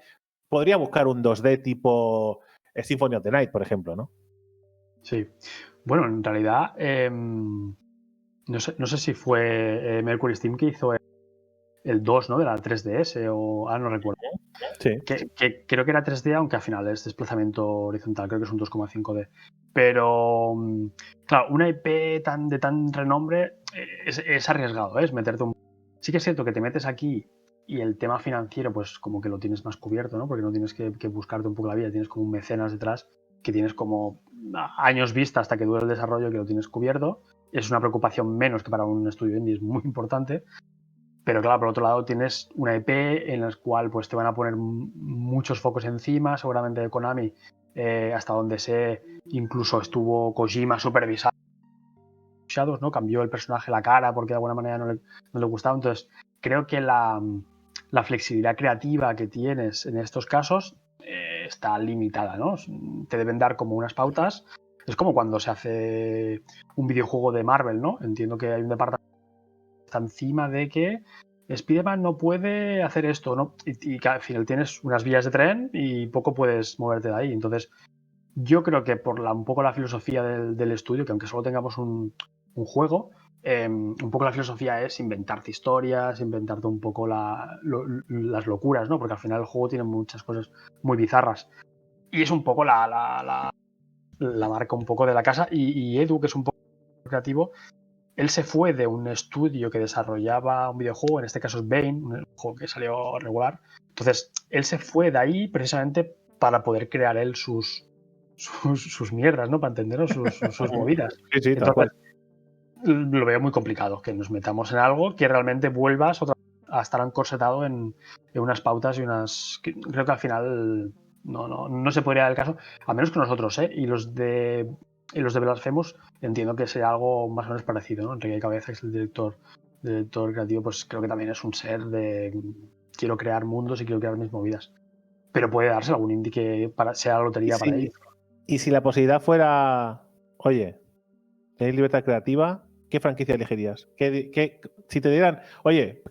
podría buscar un 2D tipo Symphony of the Night, por ejemplo, ¿no? Sí. Bueno, en realidad, no sé si fue Mercury Steam que hizo el 2, ¿no? De la 3DS o... no recuerdo. Sí. Que creo que era 3D, aunque al final es desplazamiento horizontal, creo que es un 2,5D. Pero, claro, una IP de tan renombre es arriesgado, es meterte un... Sí que es cierto que te metes aquí y el tema financiero, pues como que lo tienes más cubierto, ¿no? Porque no tienes que buscarte un poco la vida, tienes como un mecenas detrás que tienes como años vista hasta que dure el desarrollo, que lo tienes cubierto. Es una preocupación menos que para un estudio indie, es muy importante. Pero claro, por otro lado tienes una IP en la cual pues, te van a poner muchos focos encima, seguramente de Konami, hasta donde sé, incluso estuvo Kojima supervisando, ¿no? Cambió el personaje la cara porque de alguna manera no le gustaba. Entonces, creo que la flexibilidad creativa que tienes en estos casos está limitada, ¿no? Te deben dar como unas pautas. Es como cuando se hace un videojuego de Marvel, ¿no? Entiendo que hay un departamento está encima de que Spider-Man no puede hacer esto, ¿no? Y que al final tienes unas vías de tren y poco puedes moverte de ahí. Entonces, yo creo que por un poco la filosofía del estudio, que aunque solo tengamos un juego, un poco la filosofía es inventarte historias, inventarte un poco las locuras, ¿no? Porque al final el juego tiene muchas cosas muy bizarras. Y es un poco la marca un poco de la casa. Y Edu, que es un poco creativo, él se fue de un estudio que desarrollaba un videojuego, en este caso es Bane, un juego que salió regular. Entonces, él se fue de ahí precisamente para poder crear él sus mierdas, ¿no? Para entendernos, sus movidas. Sí, tal cual. Lo veo muy complicado, que nos metamos en algo que realmente vuelvas a estar encorsetado en unas pautas y unas... Creo que al final no se podría dar el caso, a menos que nosotros, ¿eh? Y los de Blasphemous entiendo que sea algo más o menos parecido, ¿no? Enrique Cabeza, que es el director creativo, pues creo que también es un ser de quiero crear mundos y quiero crear mis movidas. Pero puede darse algún indie que sea la lotería para ellos. Y si la posibilidad fuera, oye, tenéis libertad creativa, ¿qué franquicia elegirías? Si te dieran, oye,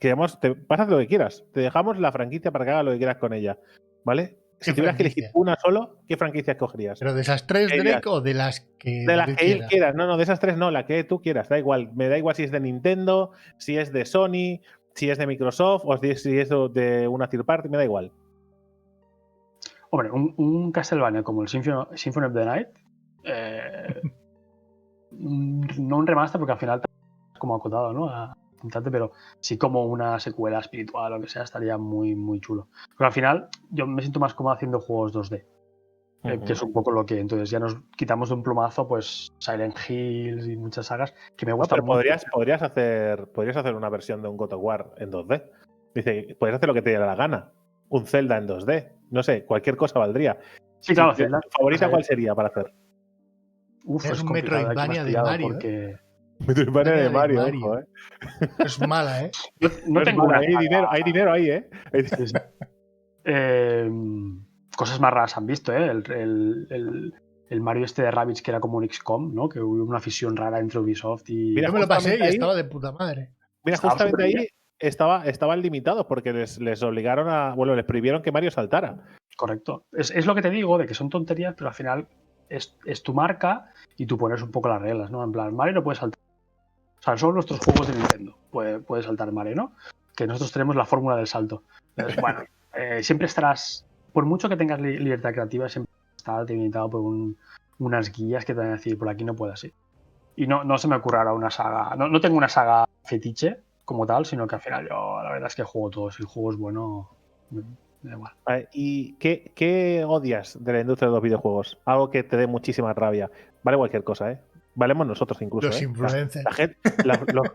pasas lo que quieras, te dejamos la franquicia para que hagas lo que quieras con ella, ¿vale? Si tuvieras que elegir una solo, ¿qué franquicia escogerías? ¿Pero de esas tres, Drake, o de las que de las que él quiera? No, de esas tres no, la que tú quieras, da igual. Me da igual si es de Nintendo, si es de Sony, si es de Microsoft o si es de una third party, me da igual. Hombre, un Castlevania como el Symphony of the Night, no un remaster porque al final es como acotado, ¿no? Pero sí como una secuela espiritual o lo que sea, estaría muy, muy chulo. Pero al final yo me siento más cómodo haciendo juegos 2D, que es un poco lo que... Entonces ya nos quitamos de un plumazo pues Silent Hills y muchas sagas que me gustan mucho. Podrías hacer una versión de un God of War en 2D. Dice, podrías hacer lo que te diera la gana. Un Zelda en 2D. No sé, cualquier cosa valdría. Sí, claro, Zelda. ¿Tu favorita cuál sería para hacer? Es un Metroidvania de Mario, porque... Metroidvania de Mario, ojo, Es mala, ¿eh? No tengo mala, hay dinero ahí, ¿eh? Sí. Cosas más raras han visto, ¿eh? El Mario este de Rabbids que era como un XCOM, ¿no? Que hubo una fisión rara entre Ubisoft y... Mira, yo me lo pasé y estaba de puta madre. Mira, justamente ahí estaban limitados porque les obligaron a... Bueno, les prohibieron que Mario saltara. Correcto. Es lo que te digo, de que son tonterías, pero al final es tu marca y tú pones un poco las reglas, ¿no? En plan, Mario no puede saltar. O sea, son nuestros juegos de Nintendo. Puede saltar Mario, ¿no? Que nosotros tenemos la fórmula del salto. Entonces, bueno, siempre estarás, por mucho que tengas libertad creativa, siempre estarás delimitado por unas guías que te van a decir, por aquí no puede así. Y no se me ocurre ahora una saga. No tengo una saga fetiche como tal, sino que al final yo la verdad es que juego todo. Si el juego es bueno, me da igual. ¿Y qué odias de la industria de los videojuegos? Algo que te dé muchísima rabia. Vale cualquier cosa, ¿eh? Valemos nosotros incluso, Los ¿eh? influencers. La gente,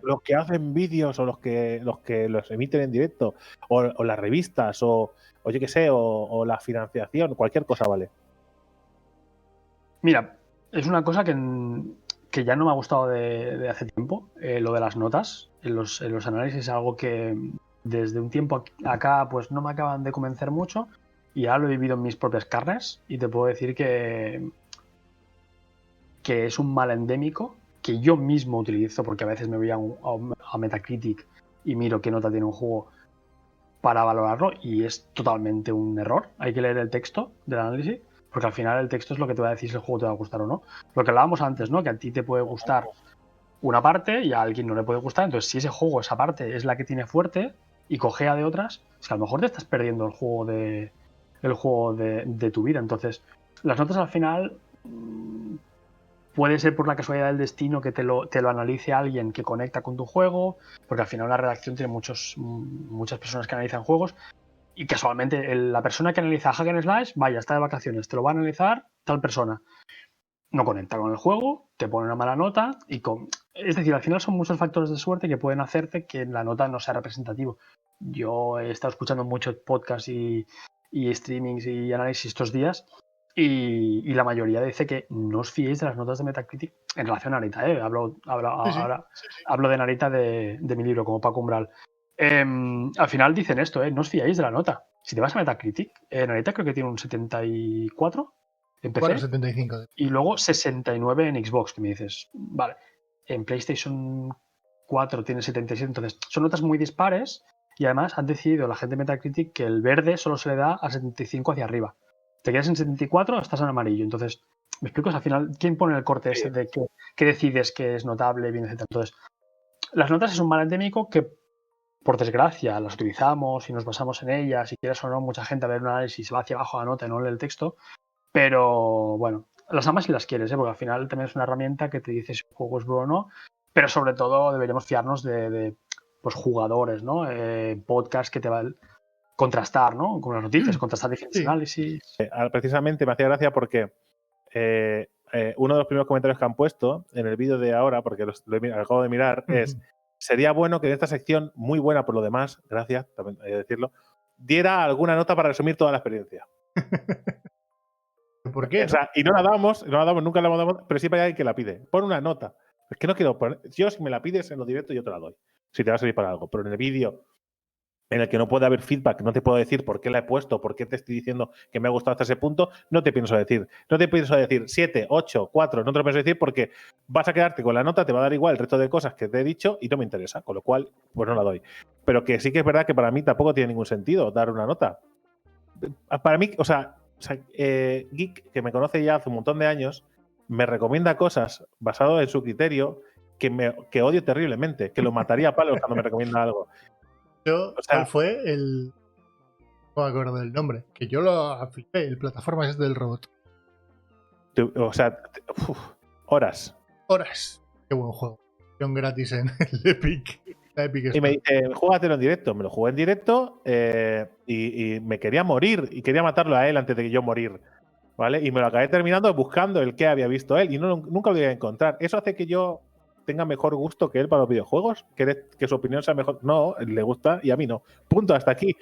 los que hacen vídeos o los que los emiten en directo, o las revistas, o yo qué sé, o la financiación, cualquier cosa vale. Mira, es una cosa que ya no me ha gustado de hace tiempo, lo de las notas en los análisis es algo que desde un tiempo acá pues no me acaban de convencer mucho y ahora lo he vivido en mis propias carnes y te puedo decir que es un mal endémico que yo mismo utilizo porque a veces me voy a Metacritic y miro qué nota tiene un juego para valorarlo y es totalmente un error. Hay que leer el texto del análisis porque al final el texto es lo que te va a decir si el juego te va a gustar o no. Lo que hablábamos antes, ¿no? Que a ti te puede gustar una parte y a alguien no le puede gustar. Entonces, si ese juego, esa parte es la que tiene fuerte y cojea de otras, es que a lo mejor te estás perdiendo el juego de tu vida. Entonces, las notas al final puede ser por la casualidad del destino que te lo analice alguien que conecta con tu juego, porque al final la redacción tiene muchas personas que analizan juegos y casualmente la persona que analiza Hack and Slash, vaya, está de vacaciones, te lo va a analizar tal persona. No conecta con el juego, te pone una mala nota es decir, al final son muchos factores de suerte que pueden hacerte que la nota no sea representativo. Yo he estado escuchando muchos podcasts y streamings y análisis estos días y la mayoría dice que no os fiéis de las notas de Metacritic en relación a Narita, ¿eh? Hablo de Narita de mi libro, como Paco Umbral. Al final dicen esto, no os fiáis de la nota. Si te vas a Metacritic, Narita creo que tiene un 74 en PC. Bueno, 75. Y luego 69 en Xbox, que me dices, vale, en PlayStation 4 tiene 77, entonces son notas muy dispares y además han decidido la gente de Metacritic que el verde solo se le da a 75 hacia arriba. Te quedas en 74, estás en amarillo. Entonces, me explico, al final, ¿quién pone el corte ese de qué decides que es notable, bien, etcétera? Entonces, las notas es un mal endémico que, por desgracia, las utilizamos y nos basamos en ellas. Si quieres o no, mucha gente a ver un análisis va hacia abajo la nota y no lee el texto. Pero bueno, las amas si las quieres, porque al final también es una herramienta que te dice si un juego es bueno o no. Pero sobre todo deberíamos fiarnos de pues, jugadores, ¿no? Podcasts que te van a contrastar, ¿no? Con las noticias, contrastar diferentes análisis. Precisamente me hacía gracia porque uno de los primeros comentarios que han puesto en el vídeo de ahora, porque lo acabo de mirar, es: sería bueno que en esta sección, muy buena por lo demás, gracias, también hay que decirlo, diera alguna nota para resumir toda la experiencia. ¿Por qué? O sea, y no la damos, nunca la damos, pero siempre hay alguien que la pide. Pon una nota. Es que no quiero poner. Yo, si me la pides en los directos, yo te la doy. Si te va a servir para algo. Pero en el vídeo, en el que no puede haber feedback, no te puedo decir por qué la he puesto, por qué te estoy diciendo que me ha gustado hasta ese punto, no te pienso decir. No te pienso decir 7, 8, 4, no te lo pienso decir porque vas a quedarte con la nota, te va a dar igual el resto de cosas que te he dicho y no me interesa. Con lo cual, pues no la doy. Pero que sí que es verdad que para mí tampoco tiene ningún sentido dar una nota. Para mí, o sea, Geek, que me conoce ya hace un montón de años, me recomienda cosas basado en su criterio que odio terriblemente, que lo mataría a palos cuando me recomienda algo. ¿Cuál fue el...? No me acuerdo del nombre. Que yo lo flipé, el plataforma es del robot. O sea, horas. Horas. Qué buen juego. Son gratis en el Epic. Y me dice, júgatelo en directo. Me lo jugué en directo y me quería morir y quería matarlo a él antes de que yo morir. ¿Vale? Y me lo acabé terminando buscando el que había visto él y nunca lo iba a encontrar. ¿Eso hace que yo tenga mejor gusto que él para los videojuegos? ¿Que su opinión sea mejor? No, le gusta y a mí no. Punto, hasta aquí.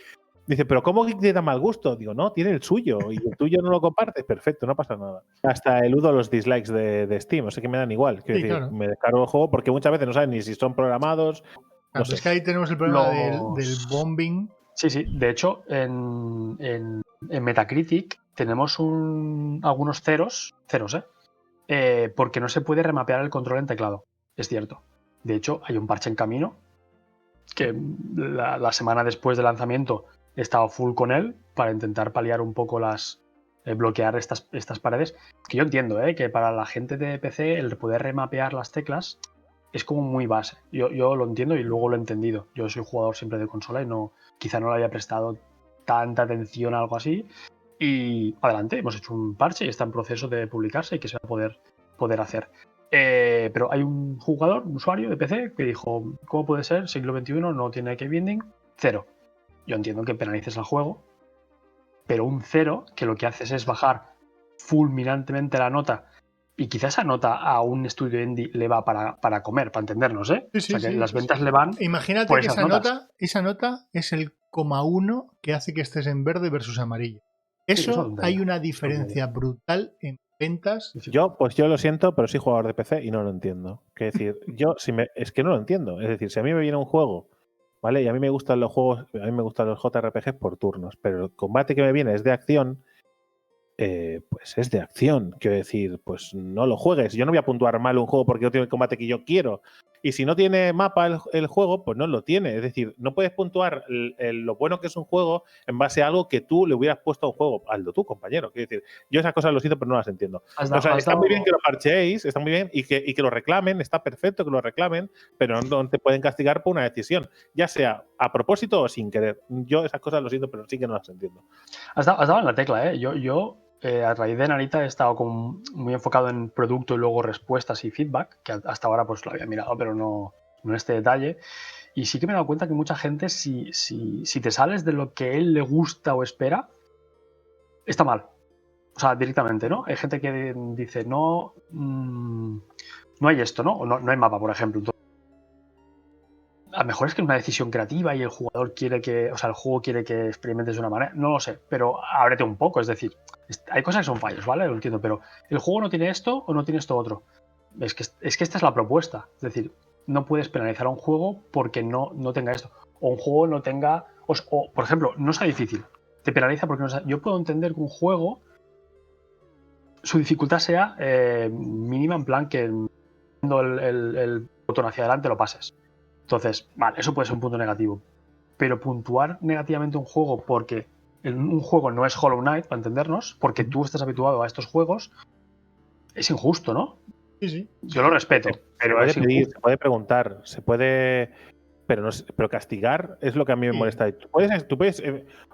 Dice, ¿pero cómo Geek te da mal gusto? Digo, no, tiene el suyo y el tuyo no lo compartes. Perfecto, no pasa nada. Hasta eludo los dislikes de Steam, o sea que me dan igual. Quiero decir, claro, me descargo el juego porque muchas veces no saben ni si son programados. No sé. Es que ahí tenemos el problema del bombing. Sí, sí. De hecho, en Metacritic tenemos algunos ceros, porque no se puede remapear el control en teclado. Es cierto. De hecho, hay un parche en camino que la semana después del lanzamiento he estado full con él para intentar paliar un poco bloquear estas paredes. Que yo entiendo, que para la gente de PC el poder remapear las teclas es como muy base. Yo lo entiendo y luego lo he entendido. Yo soy jugador siempre de consola y quizá no le había prestado tanta atención a algo así. Y adelante, hemos hecho un parche y está en proceso de publicarse y que se va a poder hacer. Pero hay un jugador, un usuario de PC que dijo, ¿cómo puede ser? Siglo XXI no tiene key binding, 0. Yo entiendo que penalices al juego, pero un 0 que lo que haces es bajar fulminantemente la nota, y quizás esa nota a un estudio indie le va para comer, para entendernos, ¿eh? Sí, o sea, que las ventas le van Imagínate por que esas esa nota es el 0,1 que hace que estés en verde versus amarillo. Eso hay una diferencia brutal en ventas. Yo lo siento, pero soy jugador de PC y no lo entiendo. Es decir, es que no lo entiendo. Es decir, si a mí me viene un juego, ¿vale? Y a mí me gustan los juegos, a mí me gustan los JRPGs por turnos, pero el combate que me viene es de acción, pues es de acción. Quiero decir, pues no lo juegues. Yo no voy a puntuar mal un juego porque no tiene el combate que yo quiero. Y si no tiene mapa el juego, pues no lo tiene. Es decir, no puedes puntuar lo bueno que es un juego en base a algo que tú le hubieras puesto a un juego. Hazlo tú, compañero. Quiero decir, yo esas cosas lo siento, pero no las entiendo. Está muy bien que lo parcheéis, está muy bien y que lo reclamen, está perfecto que lo reclamen, pero no te pueden castigar por una decisión, ya sea a propósito o sin querer. Yo esas cosas lo siento, pero sí que no las entiendo. Has dado en la tecla, ¿eh? Yo a raíz de Narita he estado muy enfocado en producto y luego respuestas y feedback, que hasta ahora pues lo había mirado, pero no en este detalle. Y sí que me he dado cuenta que mucha gente, si te sales de lo que él le gusta o espera, está mal. O sea, directamente, ¿no? Hay gente que dice, no hay esto, ¿no? O no hay mapa, por ejemplo. Entonces, a lo mejor es que es una decisión creativa y el jugador quiere el juego quiere que experimentes de una manera, no lo sé, pero ábrete un poco, es decir, hay cosas que son fallos, ¿vale? Lo entiendo, pero el juego no tiene esto o no tiene esto otro. Es que esta es la propuesta, es decir, no puedes penalizar a un juego porque no tenga esto, o un juego no tenga, o por ejemplo, no sea difícil, te penaliza porque no sea. Yo puedo entender que un juego, su dificultad sea mínima, en plan que el botón hacia adelante lo pases. Entonces, vale, eso puede ser un punto negativo. Pero puntuar negativamente un juego porque un juego no es Hollow Knight, para entendernos, porque tú estás habituado a estos juegos, es injusto, ¿no? Sí. Yo lo respeto, pero es injusto. Se puede preguntar, se puede... Pero castigar es lo que a mí me molesta. Tú puedes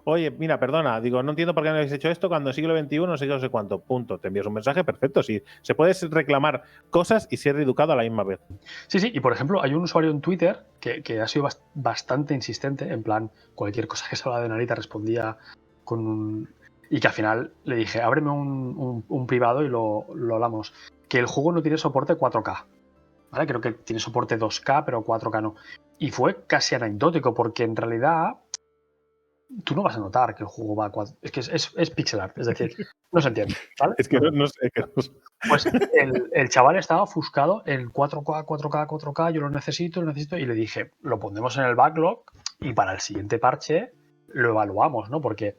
oye, mira, perdona, digo, no entiendo por qué no habéis hecho esto cuando en siglo XXI no sé cuánto, punto. Te envías un mensaje, perfecto. Sí, se puede reclamar cosas y ser reeducado a la misma vez. Sí, y por ejemplo, hay un usuario en Twitter que ha sido bastante insistente, en plan, cualquier cosa que salga de Narita respondía y que al final le dije, ábreme un privado y lo hablamos. Que el juego no tiene soporte 4K. ¿Vale? Creo que tiene soporte 2K, pero 4K no. Y fue casi anecdótico, porque en realidad tú no vas a notar que el juego va a 4. Es que es pixel art, es decir, no se entiende, ¿vale? Es que no sé. Pues el chaval estaba ofuscado en 4K, yo lo necesito, y le dije, lo pondremos en el backlog y para el siguiente parche lo evaluamos, ¿no? Porque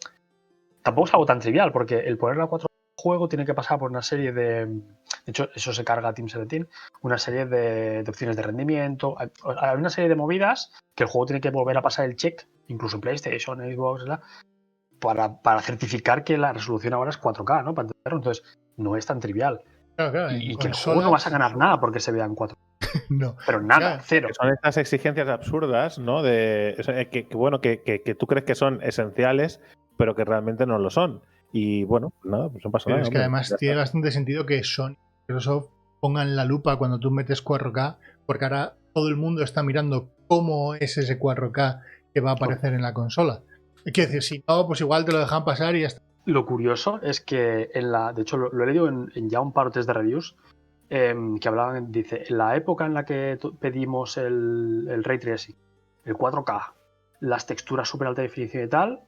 tampoco es algo tan trivial, porque el ponerlo a 4K juego tiene que pasar por una serie de hecho, eso se carga a Team 17, una serie de opciones de rendimiento, hay una serie de movidas que el juego tiene que volver a pasar el check, incluso en PlayStation, Xbox, para certificar que la resolución ahora es 4K, ¿no? Para entenderlo. Entonces, no es tan trivial. Claro, y que el juego no vas a ganar nada porque se vea en 4K. No. Pero nada, cero. Son estas exigencias absurdas, ¿no? Que tú crees que son esenciales, pero que realmente no lo son. Y bueno, nada, pues no pasa nada. Es que además tiene bastante sentido que Sony y Microsoft pongan la lupa cuando tú metes 4K, porque ahora todo el mundo está mirando cómo es ese 4K que va a aparecer en la consola. Quiero decir, si no, pues igual te lo dejan pasar y ya está. Lo curioso es que de hecho lo he leído en ya un par de test de reviews, que hablaban, dice, en la época en la que pedimos el Ray Tracing, el 4K, las texturas super alta definición y tal,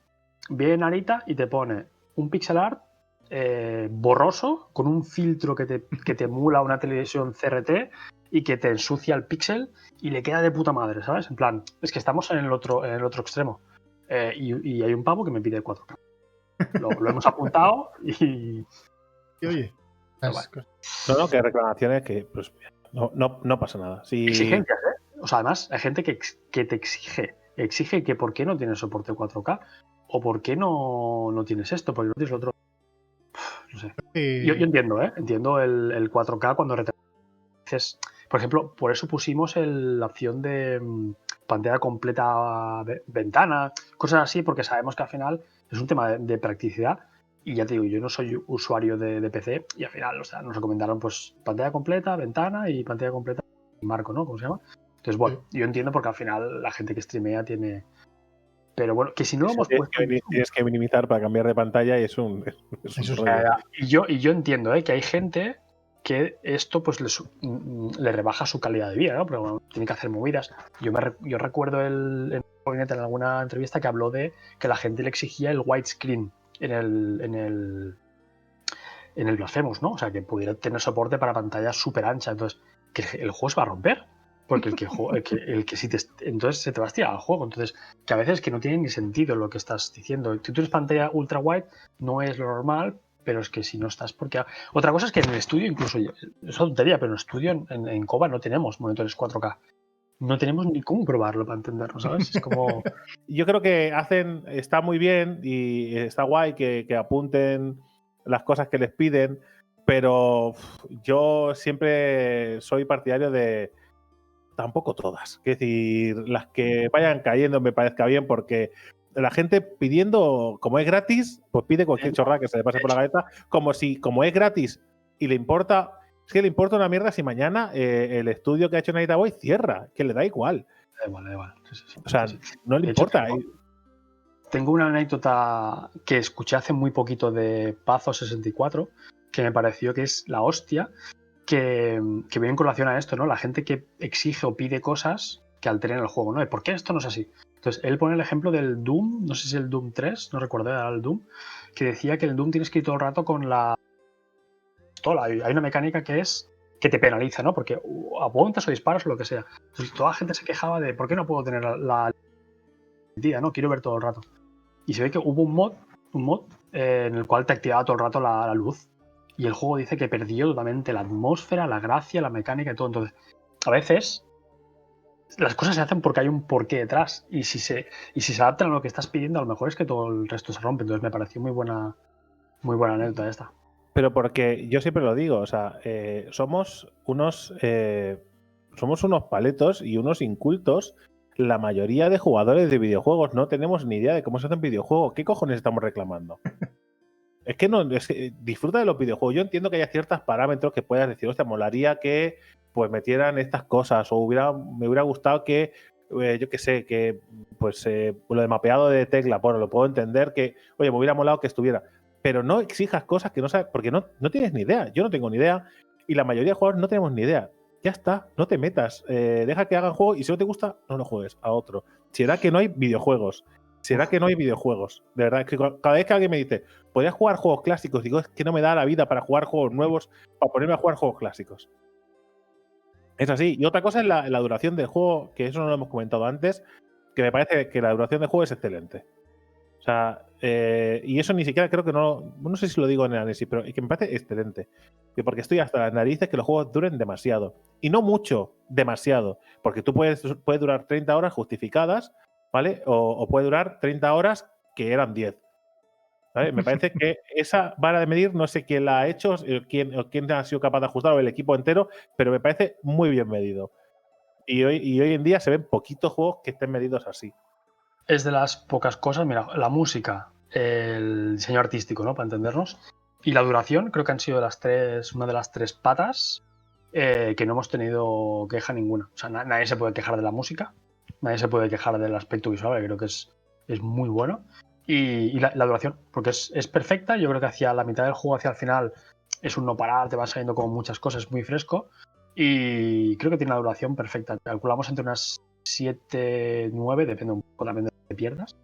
viene Narita y te pone un pixel art borroso, con un filtro que te emula una televisión CRT y que te ensucia el píxel y le queda de puta madre, ¿sabes? En plan, es que estamos en el otro extremo. Y hay un pavo que me pide 4K. Lo hemos apuntado y oye, no, que reclamaciones que pues no pasa nada. Sí. Exigencias, ¿eh? O sea, además hay gente que te exige que por qué no tiene soporte 4K o por qué no tienes esto, por qué no tienes lo otro. No sé. Yo entiendo el 4K cuando retrases. Por ejemplo, por eso pusimos la opción de pantalla completa ventana, cosas así, porque sabemos que al final es un tema de practicidad. Y ya te digo, yo no soy usuario de PC y al final, o sea, nos recomendaron pues pantalla completa, ventana y pantalla completa marco, ¿no? ¿Cómo se llama? Entonces, bueno, yo entiendo porque al final la gente que streamea tiene... Pero bueno, que si no lo hemos puesto... Tienes que minimizar para cambiar de pantalla y es un rollo. Y yo entiendo que hay gente que esto pues le rebaja su calidad de vida, ¿no? Pero bueno, tiene que hacer movidas. Yo recuerdo en alguna entrevista que habló de que la gente le exigía el widescreen en el Blasphemous, ¿no? O sea, que pudiera tener soporte para pantallas súper ancha. Entonces, que el juego se va a romper. Porque entonces se te va a estirar el juego. Entonces, que a veces que no tiene ni sentido lo que estás diciendo. Si tú tienes pantalla ultra wide, no es lo normal, pero es que si no estás, porque... Otra cosa es que en el estudio, incluso, es tontería, pero en el estudio, en Cova, no tenemos monitores 4K. No tenemos ni cómo probarlo para entenderlo, ¿sabes? Es como... Yo creo que está muy bien y está guay que apunten las cosas que les piden, pero yo siempre soy partidario de tampoco todas. Es decir, las que vayan cayendo me parezca bien, porque la gente pidiendo, como es gratis, pues pide cualquier chorrada que se le pase por la cabeza, como es gratis y le importa, es que le importa una mierda si mañana el estudio que ha hecho Night Boy cierra, que le da igual. Da igual. Sí. O sea, no le importa. Tengo una anécdota que escuché hace muy poquito de Pazo64, que me pareció que es la hostia, que viene en colación a esto, ¿no? La gente que exige o pide cosas que alteren el juego, ¿no? ¿Por qué esto no es así? Entonces, él pone el ejemplo del Doom, no sé si es el Doom 3, no recuerdo, era el Doom, que decía que el Doom tienes que ir todo el rato con la pistola. Hay una mecánica que es que te penaliza, ¿no? Porque apuntas o disparas o lo que sea. Entonces, toda la gente se quejaba de ¿por qué no puedo tener la mentira, ¿no? Quiero ver todo el rato. Y se ve que hubo un mod en el cual te activaba todo el rato la luz. Y el juego dice que perdió totalmente la atmósfera, la gracia, la mecánica y todo. Entonces, a veces las cosas se hacen porque hay un porqué detrás. Y si se adaptan a lo que estás pidiendo, a lo mejor es que todo el resto se rompe. Entonces me pareció muy buena anécdota esta. Pero porque yo siempre lo digo, o sea, somos unos paletos y unos incultos. La mayoría de jugadores de videojuegos no tenemos ni idea de cómo se hace un videojuego. ¿Qué cojones estamos reclamando? Es que disfruta de los videojuegos. Yo entiendo que haya ciertos parámetros que puedas decir, hostia, molaría que pues metieran estas cosas, o me hubiera gustado que, yo qué sé, que pues lo de mapeado de tecla, bueno, lo puedo entender que, oye, me hubiera molado que estuviera. Pero no exijas cosas que no sabes, porque no tienes ni idea. Yo no tengo ni idea y la mayoría de jugadores no tenemos ni idea. Ya está, no te metas. Deja que hagan juego y si no te gusta, no lo juegues a otro. ¿Será que no hay videojuegos? ¿Será que no hay videojuegos? De verdad, es que cada vez que alguien me dice, ¿podrías jugar juegos clásicos? Digo, es que no me da la vida para jugar juegos nuevos, para ponerme a jugar juegos clásicos. Es así. Y otra cosa es la duración del juego, que eso no lo hemos comentado antes, que me parece que la duración del juego es excelente. O sea, y eso ni siquiera creo que no sé si lo digo en el análisis, pero es que me parece excelente. Porque estoy hasta las narices que los juegos duren demasiado. Y no mucho, demasiado. Porque tú puedes durar 30 horas justificadas, ¿vale? O puede durar 30 horas que eran 10. ¿Vale? Me parece que esa vara de medir, no sé quién la ha hecho, quién ha sido capaz de ajustar, o el equipo entero, pero me parece muy bien medido. Y hoy en día se ven poquitos juegos que estén medidos así. Es de las pocas cosas, mira, la música, el diseño artístico, ¿no? Para entendernos. Y la duración, creo que han sido una de las tres patas que no hemos tenido queja ninguna. O sea, nadie se puede quejar de la música, nadie se puede quejar del aspecto visual, que creo que es muy bueno. Y la duración, porque es perfecta. Yo creo que hacia la mitad del juego, hacia el final, es un no parar, te van saliendo como muchas cosas, muy fresco. Y creo que tiene una duración perfecta. Calculamos entre unas 7, 9, depende un poco también de lo que pierdas,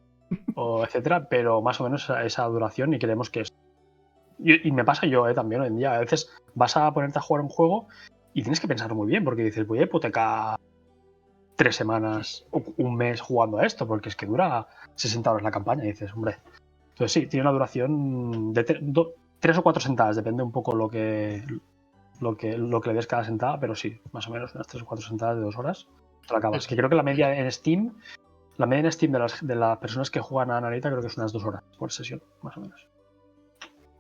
o etcétera, pero más o menos esa duración y creemos que es. Y me pasa yo también hoy en día. A veces vas a ponerte a jugar un juego y tienes que pensar muy bien, porque dices, voy a hipotecar 3 semanas o un mes jugando a esto, porque es que dura 60 horas la campaña, y dices, hombre. Entonces sí, tiene una duración de 3 o 4 sentadas, depende un poco lo que le des cada sentada, pero sí, más o menos unas 3 o 4 sentadas de 2 horas te la acabas. Que creo que la media en Steam La media en Steam de las personas que juegan a Narita creo que es unas 2 horas por sesión, más o menos.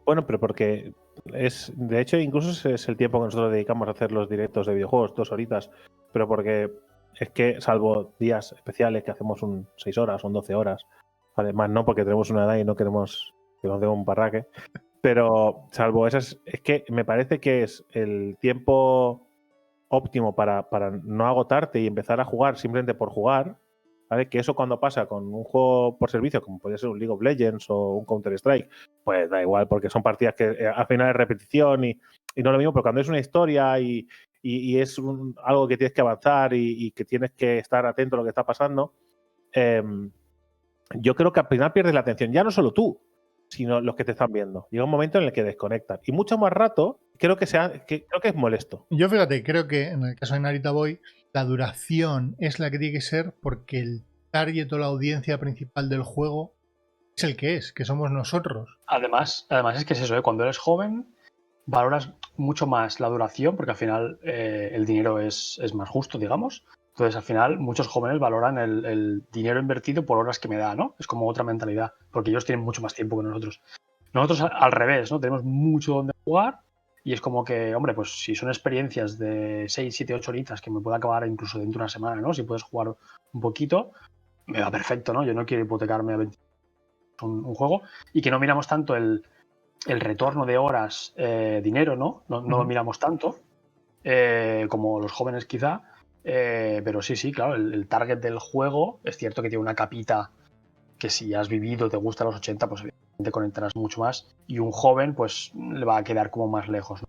Bueno, pero porque de hecho, incluso es el tiempo que nosotros dedicamos a hacer los directos de videojuegos, 2 horitas, pero porque es que, salvo días especiales que hacemos 6 horas, son 12 horas, además no, porque tenemos una edad y no queremos que nos dé un parraque, pero salvo esas, es que me parece que es el tiempo óptimo para no agotarte y empezar a jugar simplemente por jugar, ¿vale? Que eso cuando pasa con un juego por servicio, como puede ser un League of Legends o un Counter-Strike, pues da igual, porque son partidas que al final es repetición y no lo mismo, pero cuando es una historia y es algo que tienes que avanzar y que tienes que estar atento a lo que está pasando, yo creo que al final pierdes la atención, ya no solo tú, sino los que te están viendo. Llega un momento en el que desconectan. Y mucho más rato, creo que es molesto. Yo fíjate, creo que en el caso de Narita Boy, la duración es la que tiene que ser porque el target o la audiencia principal del juego es el que somos nosotros. Además es que es eso, cuando eres joven valoras mucho más la duración porque al final el dinero es más justo, digamos. Entonces al final muchos jóvenes valoran el dinero invertido por horas que me da, ¿no? Es como otra mentalidad, porque ellos tienen mucho más tiempo que nosotros. Nosotros al revés, ¿no? Tenemos mucho donde jugar y es como que, hombre, pues si son experiencias de 6, 7, 8 horitas que me puedo acabar incluso dentro de una semana, ¿no? Si puedes jugar un poquito, me va perfecto, ¿no? Yo no quiero hipotecarme a 20 un juego y que no miramos tanto el retorno de horas, dinero, ¿no? No lo miramos tanto como los jóvenes quizá, pero sí, claro, el target del juego es cierto que tiene una capita que si has vivido, te gusta los 80, pues evidentemente conectarás mucho más y un joven pues le va a quedar como más lejos, ¿no?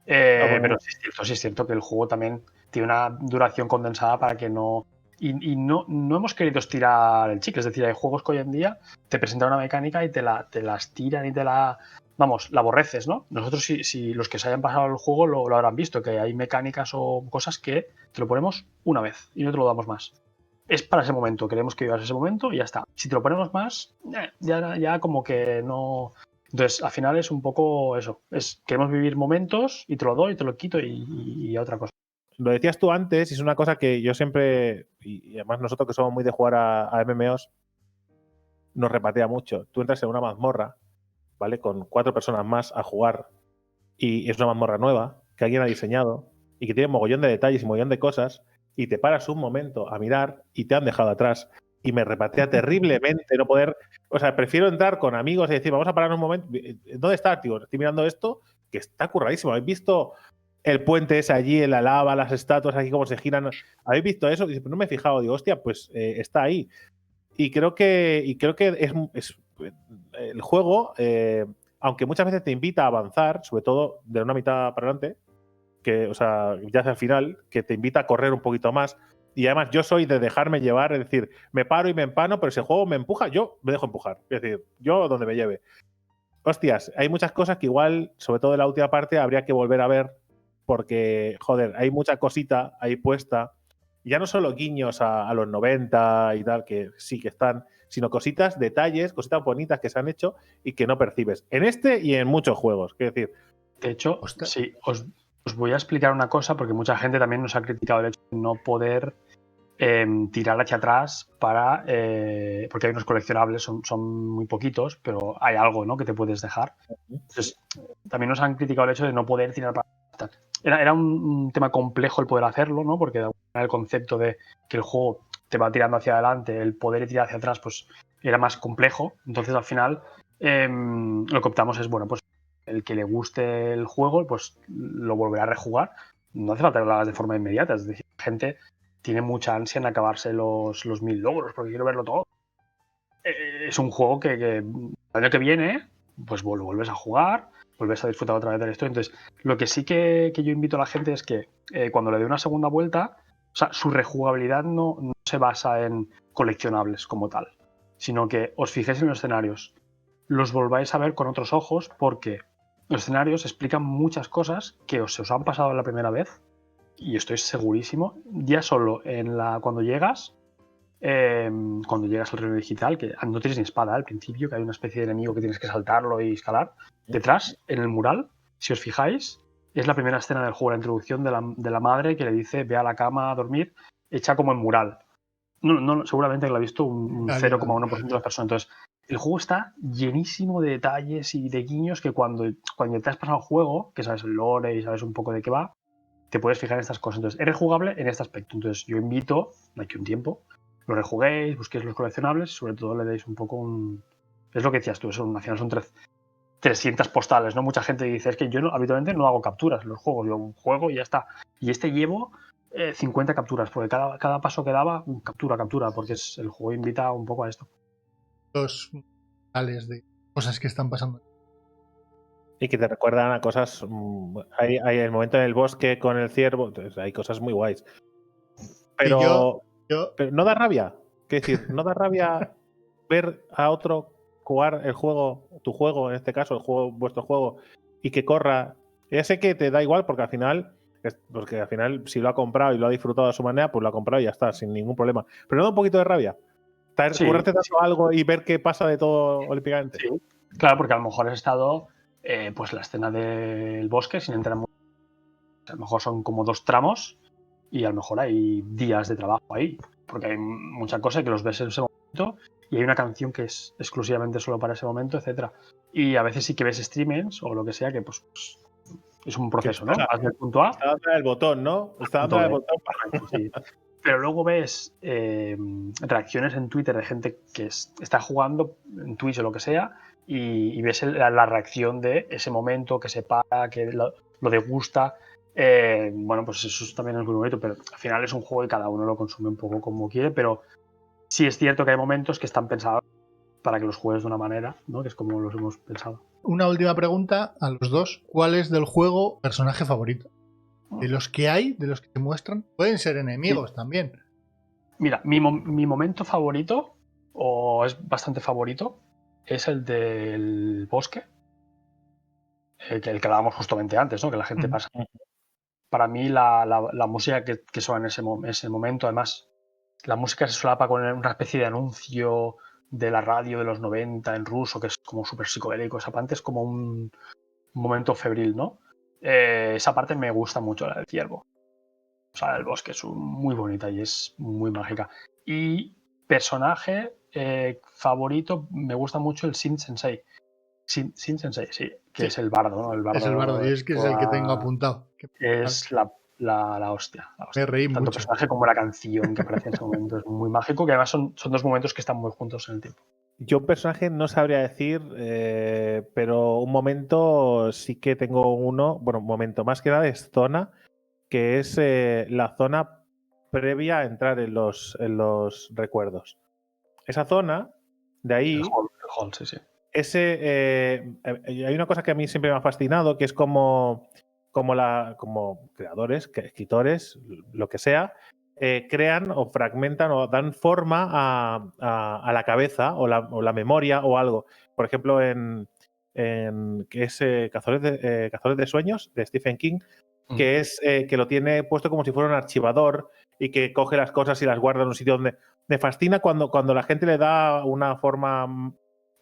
Pero sí es cierto que el juego también tiene una duración condensada para que no... Y no hemos querido estirar el chicle, es decir, hay juegos que hoy en día te presentan una mecánica y te la estiran y la aborreces, ¿no? Nosotros, si los que se hayan pasado el juego lo habrán visto, que hay mecánicas o cosas que te lo ponemos una vez y no te lo damos más. Es para ese momento, queremos que vivas ese momento y ya está. Si te lo ponemos más, ya como que no... Entonces, al final es un poco eso. Queremos vivir momentos y te lo doy, te lo quito y a otra cosa. Lo decías tú antes y es una cosa que yo siempre, y además nosotros que somos muy de jugar a MMOs, nos repatea mucho. Tú entras en una mazmorra, ¿vale? Con 4 personas más a jugar y es una mazmorra nueva que alguien ha diseñado y que tiene mogollón de detalles y mogollón de cosas y te paras un momento a mirar y te han dejado atrás. Y me repatea terriblemente no poder... O sea, prefiero entrar con amigos y decir, vamos a parar un momento. ¿Dónde está, tío? Estoy mirando esto, que está curradísimo. ¿Habéis visto el puente ese allí, en la lava, las estatuas aquí cómo se giran? ¿Habéis visto eso? Y dice, pues no me he fijado. Digo, hostia, pues está ahí. Y creo que es el juego, aunque muchas veces te invita a avanzar, sobre todo de una mitad para adelante, o sea, ya hacia el final, que te invita a correr un poquito más. Y además yo soy de dejarme llevar, es decir, me paro y me empano, pero si el juego me empuja, yo me dejo empujar. Es decir, yo donde me lleve. Hostias, hay muchas cosas que igual, sobre todo en la última parte, habría que volver a ver, porque, joder, hay mucha cosita ahí puesta. Ya no solo guiños a los 90 y tal, que sí que están, sino cositas, detalles, cositas bonitas que se han hecho y que no percibes. En este y en muchos juegos. Quiero decir. De hecho, sí, os voy a explicar una cosa, porque mucha gente también nos ha criticado el hecho de no poder tirar hacia atrás porque hay unos coleccionables, son muy poquitos, pero hay algo, ¿no?, que te puedes dejar. Entonces, también nos han criticado el hecho de no poder tirar para atrás. Era un tema complejo el poder hacerlo, ¿no?, porque el concepto de que el juego te va tirando hacia adelante, el poder tirar hacia atrás, pues era más complejo. Entonces, al final, lo que optamos es, bueno, pues el que le guste el juego, pues lo volverá a rejugar. No hace falta que lo hagas de forma inmediata, es decir, la gente tiene mucha ansia en acabarse los 1000 logros porque quiero verlo todo. Es un juego que el año que viene pues vuelves a jugar, vuelves a disfrutar otra vez de la historia. Entonces, lo que sí que yo invito a la gente es que cuando le dé una segunda vuelta, o sea, su rejugabilidad no se basa en coleccionables como tal, sino que os fijéis en los escenarios, los volváis a ver con otros ojos, porque los escenarios explican muchas cosas que se os han pasado la primera vez. Y estoy segurísimo, ya solo cuando llegas al reino digital, que no tienes ni espada al principio, que hay una especie de enemigo que tienes que saltarlo y escalar. Detrás, en el mural, si os fijáis, es la primera escena del juego, la introducción de la madre que le dice ve a la cama a dormir, hecha como en mural. No, seguramente que lo ha visto un Nadie, 0,1% de las personas. Entonces, el juego está llenísimo de detalles y de guiños que cuando te has pasado el juego, que sabes el lore y sabes un poco de qué va, te puedes fijar en estas cosas. Entonces, es rejugable en este aspecto. Entonces, yo invito, de aquí a un tiempo, lo rejuguéis, busquéis los coleccionables, sobre todo le deis un poco un... Es lo que decías tú, al final son 300 postales, ¿no? Mucha gente dice, es que yo habitualmente no hago capturas en los juegos, yo juego y ya está. Y llevo 50 capturas, porque cada paso que daba, captura, porque el juego invita un poco a esto. Los tales de cosas que están pasando. Y que te recuerdan a cosas. Hay el momento en el bosque con el ciervo, entonces hay cosas muy guays. Y yo Pero no da rabia. Quiero decir, no da rabia ver a otro jugar el juego, tu juego, en este caso, vuestro juego, y que corra. Ya sé que te da igual porque al final, si lo ha comprado y lo ha disfrutado a su manera, pues lo ha comprado y ya está, sin ningún problema. Pero no da un poquito de rabia. Sí, Currarte tanto algo y ver qué pasa de todo olímpicamente. sí, claro, porque a lo mejor has estado, pues la escena del bosque, sin entrar mucho, a lo mejor son como 2 tramos y a lo mejor hay días de trabajo ahí, porque hay mucha cosa que los ves en ese momento y hay una canción que es exclusivamente solo para ese momento, etcétera. Y a veces sí que ves streamings o lo que sea que pues es un proceso, ¿no? Vas del punto A Está dándole el botón, ¿no? Está punto dándole el B. botón. Correcto, sí. Pero luego ves reacciones en Twitter de gente que está jugando en Twitch o lo que sea y ves la reacción de ese momento, que se para, que lo degusta. Bueno, pues eso también es muy bonito, pero al final es un juego y cada uno lo consume un poco como quiere, pero sí es cierto que hay momentos que están pensados para que los juegues de una manera, ¿no? Que es como los hemos pensado. una última pregunta a los dos. ¿Cuál es del juego personaje favorito? De los que hay, de los que te muestran, pueden ser enemigos también. Mira, mi momento favorito, o es bastante favorito, es el del bosque, el que hablábamos justamente antes, ¿no? Que la gente pasa. Para mí la música que suena en ese momento, además, la música se solapa con una especie de anuncio de la radio de los 90 en ruso, que es como súper psicodélico. Esa parte es como un momento febril, ¿no? Esa parte me gusta mucho, la del ciervo. O sea, el bosque es muy bonita y es muy mágica. Y personaje favorito, me gusta mucho el Shin Sensei. Shin Sensei, sí, que Sí, es el bardo, ¿no? El es el bardo y bardo es que es el que tengo apuntado. es la hostia, Me reí Tanto mucho. personaje como la canción que aparece en ese momento es muy mágico, que además son 2 momentos que están muy juntos en el tiempo. Yo un personaje no sabría decir, pero un momento sí que tengo uno, bueno, un momento más que nada es zona, que es la zona previa a entrar en los recuerdos. Esa zona, de ahí, El hall, sí, sí. hay una cosa que a mí siempre me ha fascinado, que es como creadores, escritores, lo que sea, crean o fragmentan o dan forma a la cabeza o la memoria o algo. Por ejemplo, que es Cazadores de Sueños, de Stephen King, que es que lo tiene puesto como si fuera un archivador y que coge las cosas y las guarda en un sitio donde... Me fascina cuando la gente le da una forma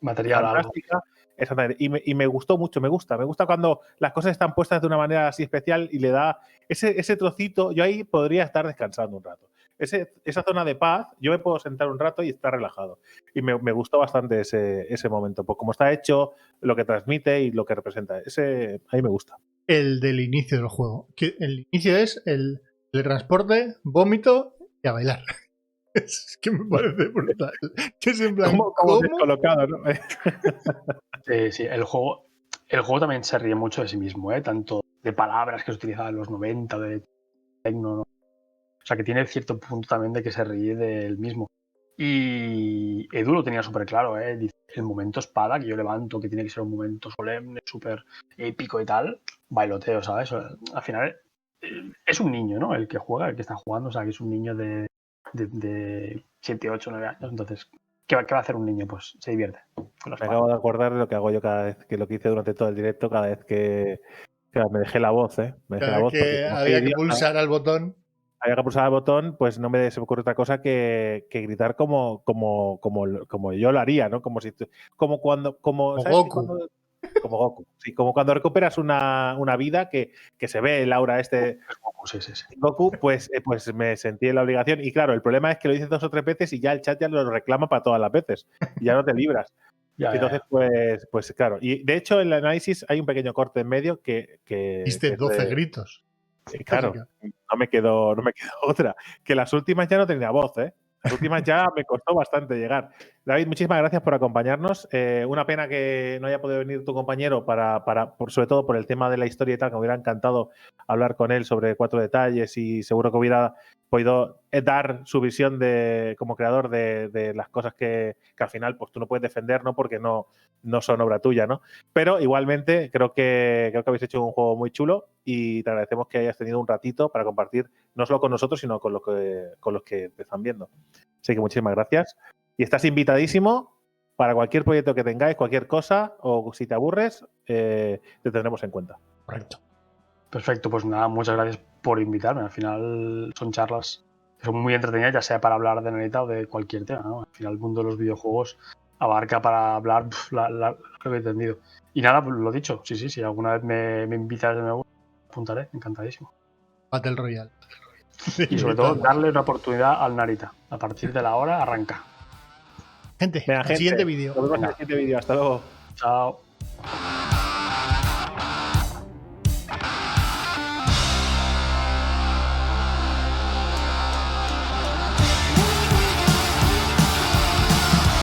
Material, algo. fantástica. Exactamente. Y me gustó mucho, me gusta cuando las cosas están puestas de una manera así especial y le da ese trocito. Yo ahí podría estar descansando un rato. Esa zona de paz, yo me puedo sentar un rato y estar relajado. Y me gustó bastante ese momento, pues como está hecho, lo que transmite y lo que representa. Ahí me gusta. El del inicio del juego. El inicio es el transporte, vómito y a bailar. Es que me parece brutal. Que es en plan, Como descolocado, ¿no? Sí, el juego también se ríe mucho de sí mismo, ¿eh? Tanto de palabras que se utilizaban en los 90, de tecno, ¿no? O sea, que tiene cierto punto también de que se ríe del mismo. Y Edu lo tenía súper claro, ¿eh? Dice, el momento espada que yo levanto, que tiene que ser un momento solemne, súper épico y tal, bailoteo, ¿sabes? Al final es un niño, ¿no? El que juega, el que está jugando, o sea, que es un niño de 7, 8, 9 años. Entonces, ¿qué va a hacer un niño? Pues se divierte con la Me espada. acabo de acordar de lo que hago yo cada vez que lo que hice durante todo el directo, cada vez que me dejé la voz, ¿eh? Me dejé la voz porque que como soy había que idiota, pulsar al botón. había que pulsar el botón, pues no se me ocurre otra cosa que gritar como yo lo haría, ¿no? Como ¿sabes? Goku. Como Goku. Sí, como cuando recuperas una vida que se ve el aura Sí, sí, sí. Goku, pues me sentí en la obligación. Y claro, el problema es que lo dices 2 o 3 veces y ya el chat ya lo reclama para todas las veces. Y ya no te libras. Entonces, pues claro. Y de hecho, en el análisis hay un pequeño corte en medio que Diste 12 gritos. Claro, no me quedó otra. Que las últimas ya no tenía voz, ¿eh? Las últimas ya me costó bastante llegar. David, muchísimas gracias por acompañarnos. Una pena que no haya podido venir tu compañero sobre todo por el tema de la historia y tal, que me hubiera encantado hablar con él sobre 4 detalles y seguro que hubiera podido dar su visión como creador de las cosas que al final pues tú no puedes defender, ¿no? Porque no son obra tuya, ¿no? Pero igualmente creo que habéis hecho un juego muy chulo y te agradecemos que hayas tenido un ratito para compartir no solo con nosotros, sino con los que te están viendo. Así que muchísimas gracias. Y estás invitadísimo para cualquier proyecto que tengáis, cualquier cosa, o si te aburres, te tendremos en cuenta. Correcto. Perfecto, pues nada, muchas gracias por invitarme. Al final son charlas que son muy entretenidas, ya sea para hablar de Nanita o de cualquier tema, ¿no? Al final el mundo de los videojuegos abarca para hablar lo que he entendido. Y nada, pues lo dicho, sí, si alguna vez me invitas de nuevo, apuntaré, encantadísimo. Battle Royale. Y sobre todo, darle una oportunidad al Narita. A partir de la hora, arranca. Gente, al siguiente vídeo. Nos vemos en el siguiente vídeo. Hasta luego. Chao.